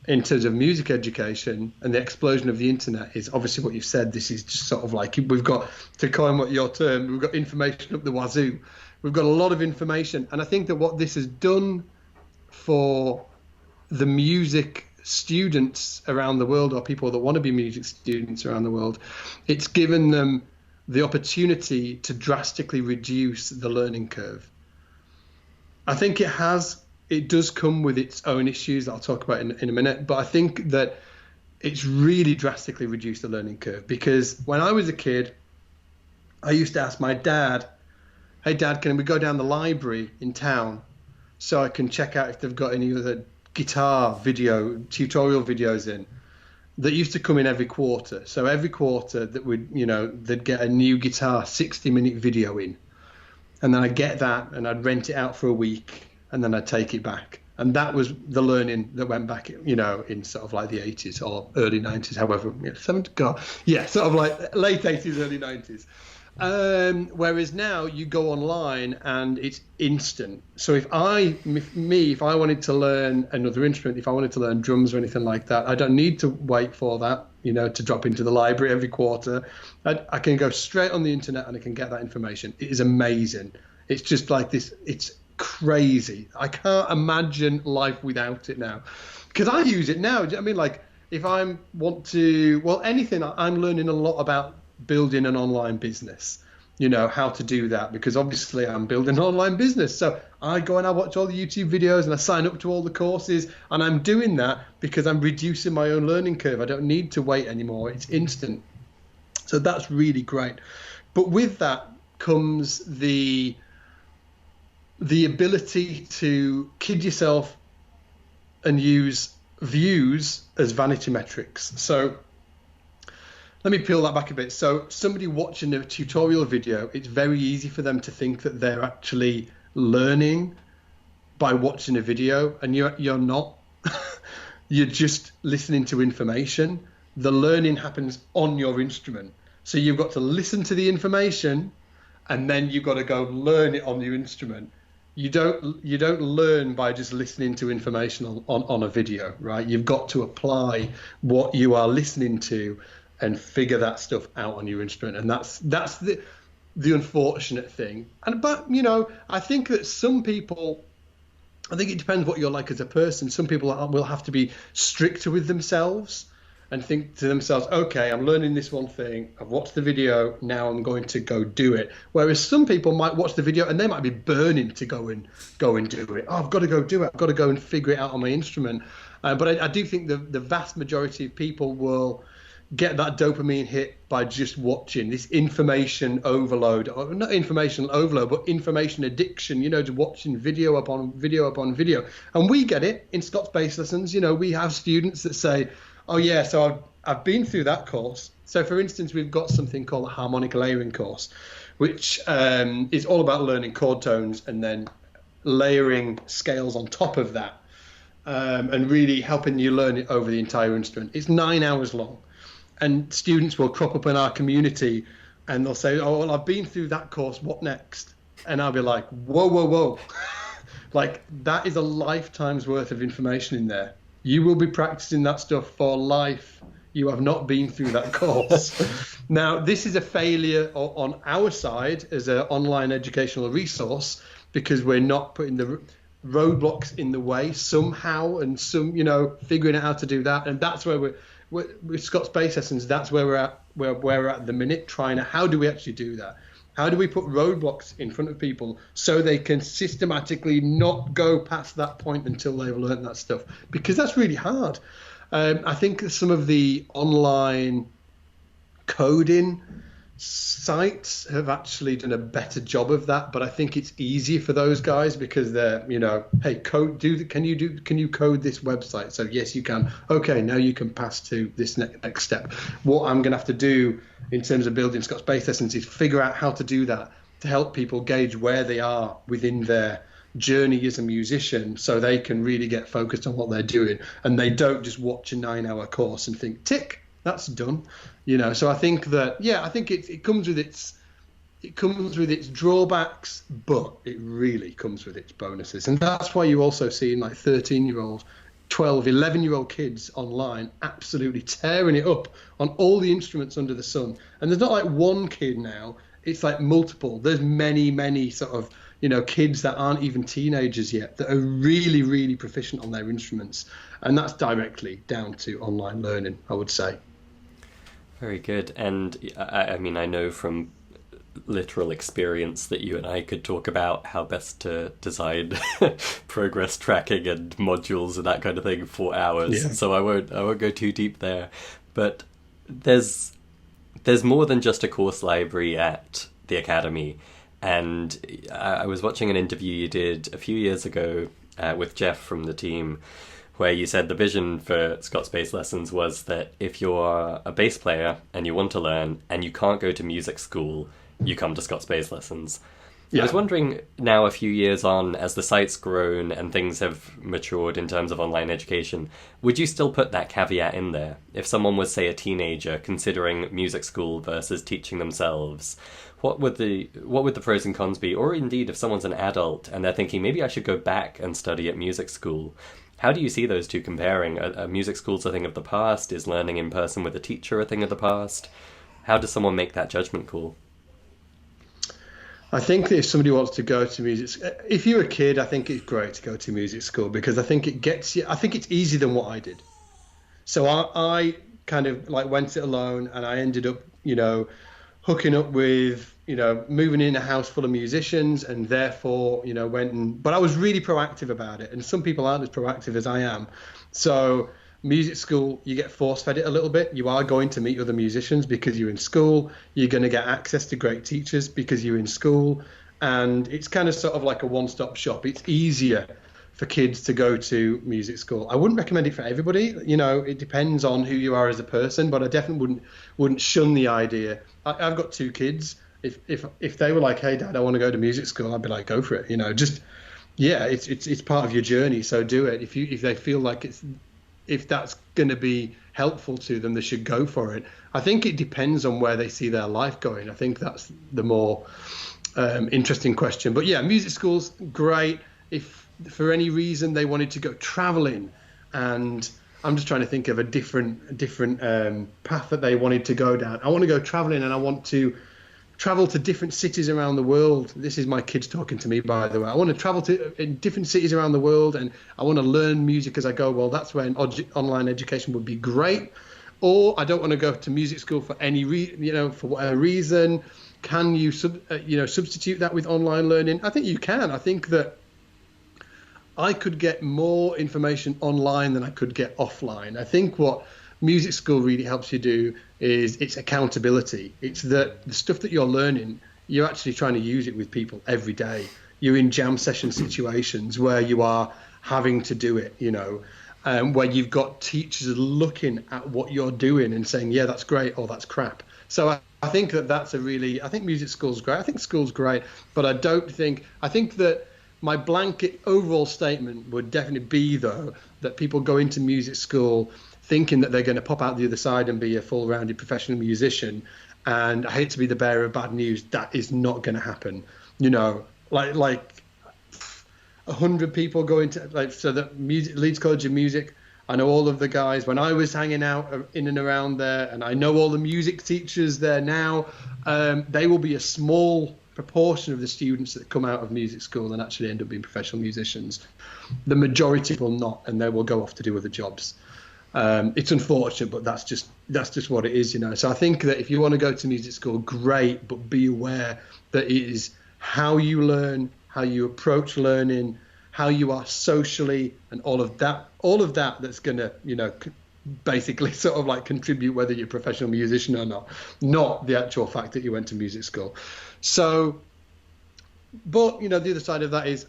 Speaker 1: in terms of music education and the explosion of the internet, is obviously what you've said. This is just sort of like, we've got, to coin what your term, we've got information up the wazoo. We've got a lot of information. And I think that what this has done for the music students around the world, or people that want to be music students around the world, it's given them the opportunity to drastically reduce the learning curve. I think it does come with its own issues that I'll talk about in a minute, but I think that it's really drastically reduced the learning curve, because when I was a kid, I used to ask my dad, hey Dad, can we go down the library in town so I can check out if they've got any other guitar tutorial videos in? That used to come in every quarter. So every quarter that they'd get a new guitar 60-minute video in, and then I'd get that and I'd rent it out for a week, and then I'd take it back. And that was the learning that went back, in sort of like the 80s or early 90s, however, sort of like late 80s, early 90s. Whereas now you go online and it's instant. So if I wanted to learn another instrument, if I wanted to learn drums or anything like that, I don't need to wait for that, to drop into the library every quarter. I can go straight on the internet and I can get that information. It is amazing. It's just like this. It's crazy. I can't imagine life without it now, because I use it now. I mean, like, if anything, I'm learning a lot about building an online business. how to do that, because obviously I'm building an online business. So I go and I watch all the YouTube videos and I sign up to all the courses, and I'm doing that because I'm reducing my own learning curve. I don't need to wait anymore. It's instant. So that's really great. But with that comes the ability to kid yourself and use views as vanity metrics. So let me peel that back a bit. So somebody watching a tutorial video, it's very easy for them to think that they're actually learning by watching a video, and you're not. You're just listening to information. The learning happens on your instrument. So you've got to listen to the information, and then you've got to go learn it on your instrument. You don't learn by just listening to information on a video, right? You've got to apply what you are listening to and figure that stuff out on your instrument. And that's the unfortunate thing. But I think that some people, I think it depends what you're like as a person. Some people will have to be stricter with themselves and think to themselves, okay, I'm learning this one thing, I've watched the video, now I'm going to go do it. Whereas some people might watch the video and they might be burning to go and do it. Oh, I've got to go do it. I've got to go and figure it out on my instrument. But I do think the vast majority of people will get that dopamine hit by just watching this information overload, or not information overload, but information addiction, just watching video upon video upon video. And we get it in Scott's bass lessons. We have students that say, oh yeah, so I've been through that course. So for instance, we've got something called a harmonic layering course, which is all about learning chord tones and then layering scales on top of that, and really helping you learn it over the entire instrument. It's 9 hours long. And students will crop up in our community and they'll say, oh, well, I've been through that course, what next? And I'll be like, whoa. Like, that is a lifetime's worth of information in there. You will be practicing that stuff for life. You have not been through that course. Now, this is a failure on our side as an online educational resource, because we're not putting the roadblocks in the way somehow, and figuring out how to do that. And that's where with Scott's Bass Lessons, that's where we're at the minute, how do we actually do that? How do we put roadblocks in front of people so they can systematically not go past that point until they've learned that stuff? Because that's really hard. I think some of the online coding sites have actually done a better job of that, but I think it's easier for those guys because they're, hey, can you code this website? So yes, you can. Okay, now you can pass to this next step. What I'm going to have to do in terms of building Scott's Bass Lessons is figure out how to do that to help people gauge where they are within their journey as a musician, so they can really get focused on what they're doing, and they don't just watch a 9-hour course and think, tick, that's done. So I think that, I think it comes with its drawbacks, but it really comes with its bonuses. And that's why you also see like 13-year-old, 12, 11-year-old kids online absolutely tearing it up on all the instruments under the sun. And there's not like one kid now, it's like multiple. There's many sort of, kids that aren't even teenagers yet that are really, really proficient on their instruments. And that's directly down to online learning, I would say.
Speaker 2: Very good. And I mean, I know from literal experience that you and I could talk about how best to design progress tracking and modules and that kind of thing for hours. Yeah. So I won't go too deep there. But there's more than just a course library at the Academy. And I was watching an interview you did a few years ago with Jeff from the team, where you said the vision for Scott's Bass Lessons was that if you're a bass player and you want to learn and you can't go to music school, you come to Scott's Bass Lessons. Yeah. I was wondering now, a few years on, as the site's grown and things have matured in terms of online education, would you still put that caveat in there? If someone was, say, a teenager considering music school versus teaching themselves, what would the pros and cons be? Or indeed, if someone's an adult and they're thinking, maybe I should go back and study at music school, how do you see those two comparing? Are music schools a thing of the past? Is learning in person with a teacher a thing of the past? How does someone make that judgment call?
Speaker 1: I think if somebody wants to go to music, if you're a kid, I think it's great to go to music school because I think it gets you. I think it's easier than what I did. So I kind of like went it alone, and I ended up, hooking up with moving in a house full of musicians, and therefore, but I was really proactive about it. And some people aren't as proactive as I am. So music school, you get force fed it a little bit. You are going to meet other musicians because you're in school. You're going to get access to great teachers because you're in school. And it's kind of sort of like a one-stop shop. It's easier for kids to go to music school. I wouldn't recommend it for everybody. It depends on who you are as a person, but I definitely wouldn't shun the idea. I've got 2 kids. If they were like, hey, Dad, I want to go to music school, I'd be like, go for it. It's part of your journey, so do it. If they feel like if that's going to be helpful to them, they should go for it. I think it depends on where they see their life going. I think that's the more interesting question. But yeah, music school's great. If for any reason they wanted to go traveling, and I'm just trying to think of a different path that they wanted to go down. I want to go traveling, and I want to travel to different cities around the world. This is my kids talking to me, by the way. I want to travel in different cities around the world, and I want to learn music as I go. Well, that's when online education would be great. Or I don't want to go to music school for for whatever reason. Can you substitute that with online learning? I think you can. I think that I could get more information online than I could get offline. I think what music school really helps you do is it's accountability. It's that the stuff that you're learning, you're actually trying to use it with people every day. You're in jam session situations where you are having to do it, where you've got teachers looking at what you're doing and saying, yeah, that's great, or that's crap. So I think I think music school's great. I think school's great, but I think that my blanket overall statement would definitely be, though, that people go into music school thinking that they're going to pop out the other side and be a full-rounded professional musician. And I hate to be the bearer of bad news, that is not going to happen. Like 100 people go into the Leeds College of Music. I know all of the guys when I was hanging out in and around there, and I know all the music teachers there now. They will be a small proportion of the students that come out of music school and actually end up being professional musicians. The majority will not, and they will go off to do other jobs. It's unfortunate, but that's just what it is, So I think that if you want to go to music school, great, but be aware that it is how you learn, how you approach learning, how you are socially, and all of that that's going to, basically sort of like contribute whether you're a professional musician or not the actual fact that you went to music school. So, but, the other side of that is,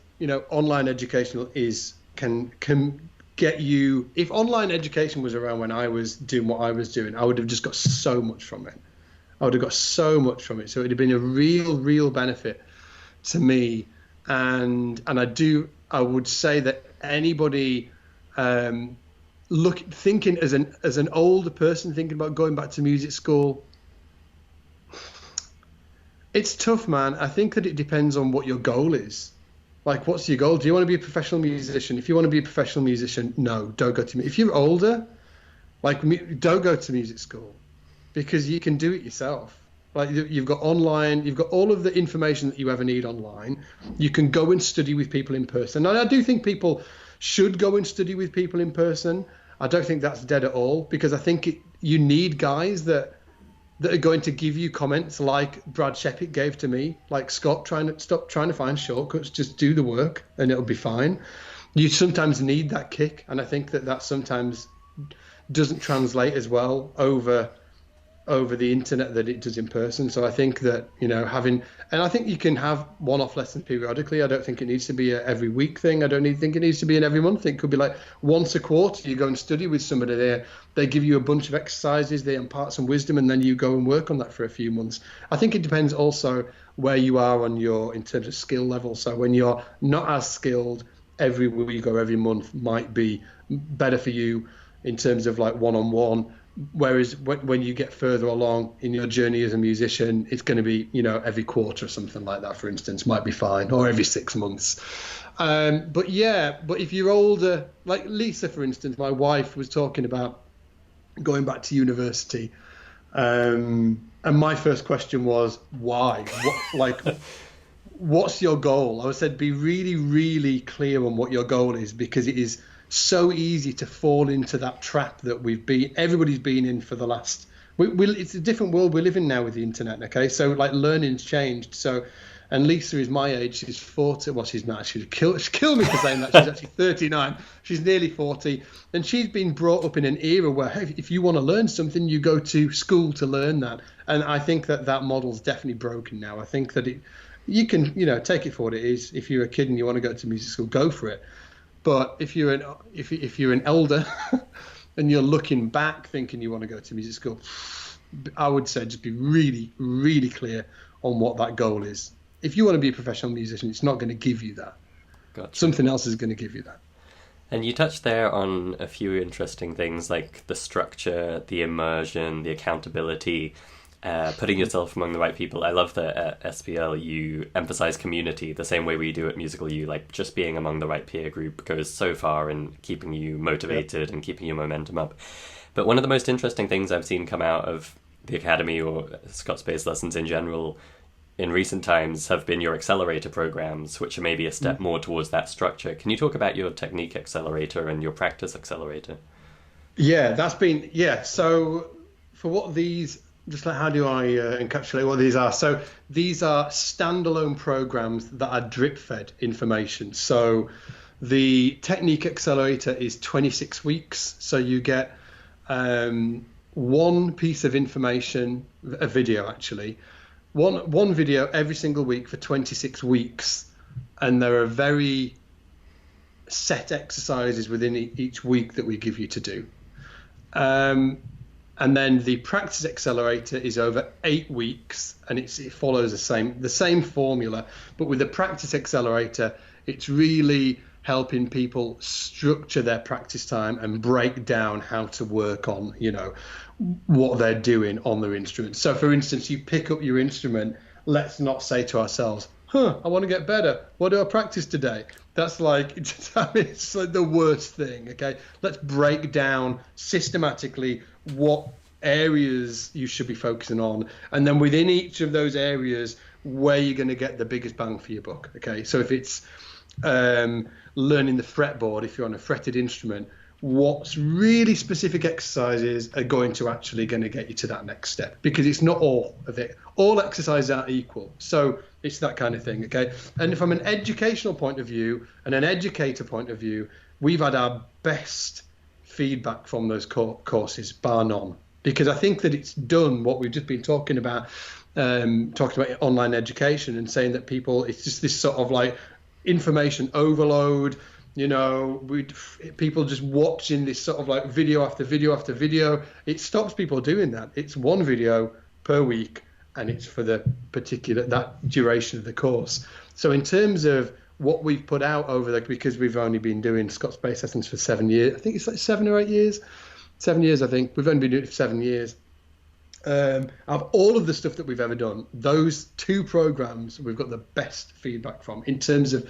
Speaker 1: online educational can get you. If online education was around when I was doing what I was doing, I would have just got so much from it. So it would have been a real benefit to me. And I would say that anybody thinking as an older person thinking about going back to music school, it's tough, man. I think that it depends on what your goal is. Like, what's your goal? Do you want to be a professional musician? If you want to be a professional musician, no, don't go to me. If you're older, don't go to music school, because you can do it yourself. Like, you've got online, you've got all of the information that you ever need online. You can go and study with people in person. And I do think people should go and study with people in person. I don't think that's dead at all, because I think you need guys that are going to give you comments like Brad Shepard gave to me, like, Scott, stop trying to find shortcuts, just do the work and it'll be fine. You sometimes need that kick, and I think that sometimes doesn't translate as well over the internet that it does in person. So I think that, and I think you can have one-off lessons periodically. I don't think it needs to be a every week thing. I don't think it needs to be an every month thing. It could be like once a quarter, you go and study with somebody there. They give you a bunch of exercises, they impart some wisdom, and then you go and work on that for a few months. I think it depends also where you are in terms of skill level. So when you're not as skilled, every week or every month might be better for you in terms of like one-on-one. Whereas when you get further along in your journey as a musician, it's going to be, every quarter or something like that, for instance, might be fine, or every 6 months. But if you're older, like Lisa, for instance, my wife was talking about going back to university. And my first question was, why? What's your goal? I said, be really, really clear on what your goal is, because it is so easy to fall into that trap that everybody's been in for the last it's a different world we live in now with the internet. Okay, so like learning's changed. So, and Lisa is my age. She's 40. Well, she's not. She'd kill me for saying that. She's actually 39. She's nearly 40, and she's been brought up in an era where, hey, if you want to learn something, you go to school to learn that. And I think that model's definitely broken now. I think that you can, take it for what it is. If you're a kid and you want to go to music school, go for it. But if you're an elder and you're looking back thinking you want to go to music school, I would say just be really, really clear on what that goal is. If you want to be a professional musician, it's not going to give you that.
Speaker 2: Gotcha.
Speaker 1: Something else is going to give you that.
Speaker 2: And you touched there on a few interesting things like the structure, the immersion, the accountability, putting yourself among the right people. I love that at SBL you emphasize community the same way we do at Musical U. Like just being among the right peer group goes so far in keeping you motivated and keeping your momentum up. But one of the most interesting things I've seen come out of the Academy or Scott's Bass lessons in general in recent times have been your accelerator programs, which are maybe a step more towards that structure. Can you talk about your technique accelerator and your practice accelerator?
Speaker 1: Yeah, so for what these, just like how do I encapsulate what these are? So these are standalone programs that are drip fed information. So the technique accelerator is 26 weeks. So you get one piece of information, a video actually, one video every single week for 26 weeks, and there are very set exercises within each week that we give you to do. And then the practice accelerator is over 8 weeks, and it follows the same formula, but with the practice accelerator, it's really helping people structure their practice time and break down how to work on, what they're doing on their instrument. So for instance, you pick up your instrument, let's not say to ourselves, I want to get better. What do I practice today? That's like, it's like the worst thing, okay? Let's break down systematically what areas you should be focusing on. And then within each of those areas, where you're going to get the biggest bang for your buck, okay? So if it's learning the fretboard, if you're on a fretted instrument, what's really specific exercises are going to get you to that next step, because it's not all of it. All exercises aren't equal. So it's that kind of thing, okay? And from an educational point of view and an educator point of view, we've had our best feedback from those courses, bar none, because I think that it's done what we've just been talking about online education and saying that people, it's just this sort of like information overload. People just watching this sort of like video after video after video. It stops people doing that. It's one video per week, and it's for the that duration of the course. So in terms of what we've put out because we've only been doing Scott's Bass lessons for 7 years. I think it's like 7 or 8 years. 7 years, I think. We've only been doing it for 7 years. Of all of the stuff that we've ever done, those 2 programs we've got the best feedback from, in terms of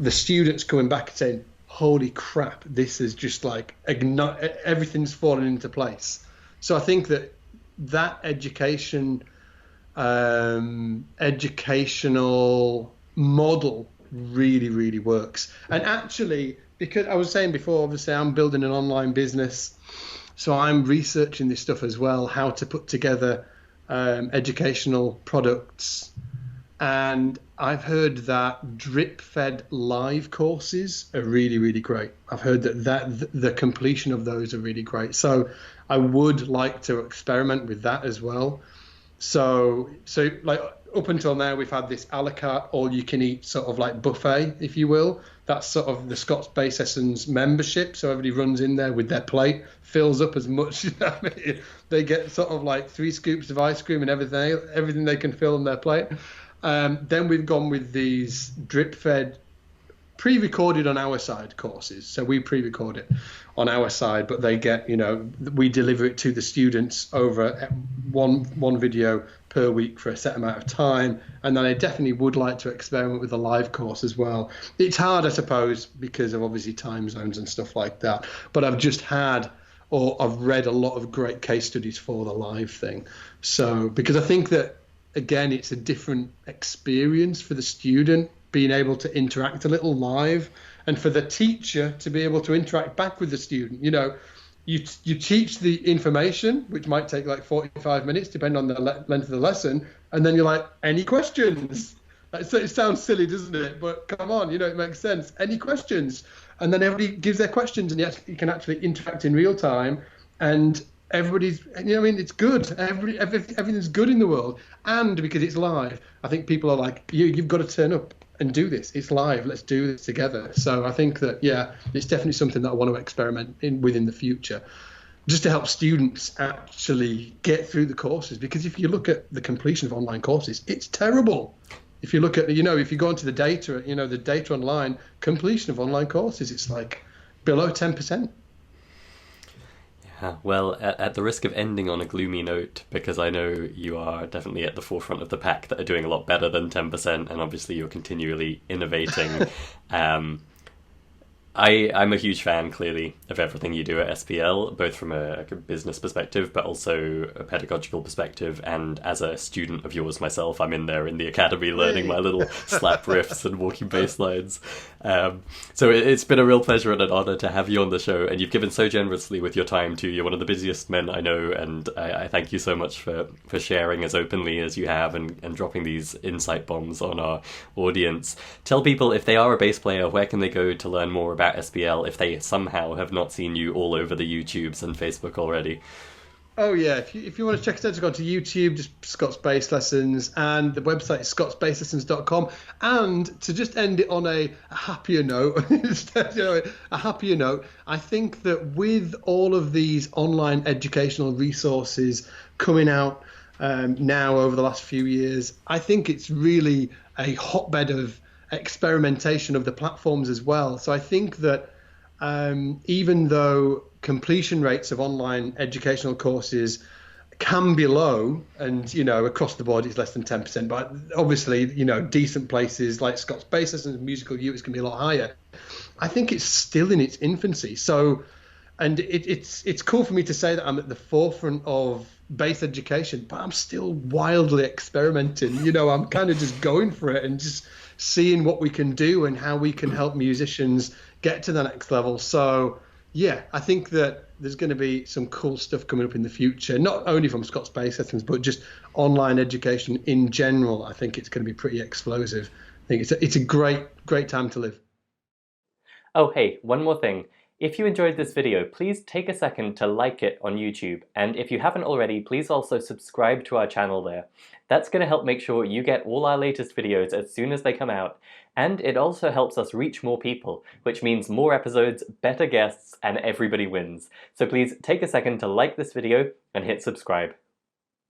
Speaker 1: the students coming back and saying, holy crap, this is just like everything's fallen into place. So I think that educational model really, really works. And actually, because I was saying before, obviously I'm building an online business, so I'm researching this stuff as well, how to put together educational products. And I've heard that drip-fed live courses are really, really great. I've heard that the completion of those are really great. So I would like to experiment with that as well. So like up until now, we've had this a la carte, all-you-can-eat sort of like buffet, if you will. That's sort of the Scott's Bass Lessons membership. So everybody runs in there with their plate, fills up as much. They get sort of like 3 scoops of ice cream and everything they can fill on their plate. Then we've gone with these drip-fed, pre-recorded on our side courses. So we pre-record it on our side, but they get, we deliver it to the students over one video per week for a set amount of time. And then I definitely would like to experiment with a live course as well. It's hard, I suppose, because of obviously time zones and stuff like that. But I've read a lot of great case studies for the live thing. So, because I think that, again, it's a different experience for the student being able to interact a little live, and for the teacher to be able to interact back with the student. you teach the information, which might take like 45 minutes, depending on the length of the lesson, and then you're like, any questions? It sounds silly, doesn't it? But come on, it makes sense. Any questions? And then everybody gives their questions, and you can actually interact in real time, and everybody's, it's good. Everything's good in the world, and because it's live, I think people are like, you've got to turn up and do this. It's live. Let's do this together. So I think that, it's definitely something that I want to experiment with in the future, just to help students actually get through the courses. Because if you look at the completion of online courses, it's terrible. If you look at, if you go into the data, the data online, completion of online courses, it's like below 10%.
Speaker 2: Well, at the risk of ending on a gloomy note, because I know you are definitely at the forefront of the pack that are doing a lot better than 10%, and obviously you're continually innovating. I'm a huge fan, clearly, of everything you do at SBL, both from a business perspective, but also a pedagogical perspective. And as a student of yours myself, I'm in there in the academy learning my little slap riffs and walking bass lines. So it's been a real pleasure and an honor to have you on the show. And you've given so generously with your time, too. You're one of the busiest men I know. And I thank you so much for sharing as openly as you have and dropping these insight bombs on our audience. Tell people, if they are a bass player, where can they go to learn more about SBL if they somehow have not seen you all over the YouTubes and Facebook already?
Speaker 1: Oh yeah, if you want to check us out, just go to YouTube, just Scott's Bass Lessons, and the website is scottsbasslessons.com. And to just end it on a happier note, I think that with all of these online educational resources coming out now over the last few years, I think it's really a hotbed of experimentation of the platforms as well. So I think that even though completion rates of online educational courses can be low, and across the board it's less than 10%, but obviously decent places like Scott's Bass Lessons and Musical U, it's going to be a lot higher. I think it's still in its infancy. So, and it's cool for me to say that I'm at the forefront of bass education, but I'm still wildly experimenting. I'm kind of just going for it and just seeing what we can do and how we can help musicians get to the next level. So yeah, I think that there's going to be some cool stuff coming up in the future, not only from Scott's Bass Lessons, but just online education in general. I think it's going to be pretty explosive. I think it's a great time to live.
Speaker 2: Oh, hey, one more thing. If you enjoyed this video, please take a second to like it on YouTube. And if you haven't already, please also subscribe to our channel there. That's going to help make sure you get all our latest videos as soon as they come out. And it also helps us reach more people, which means more episodes, better guests, and everybody wins. So please take a second to like this video and hit subscribe.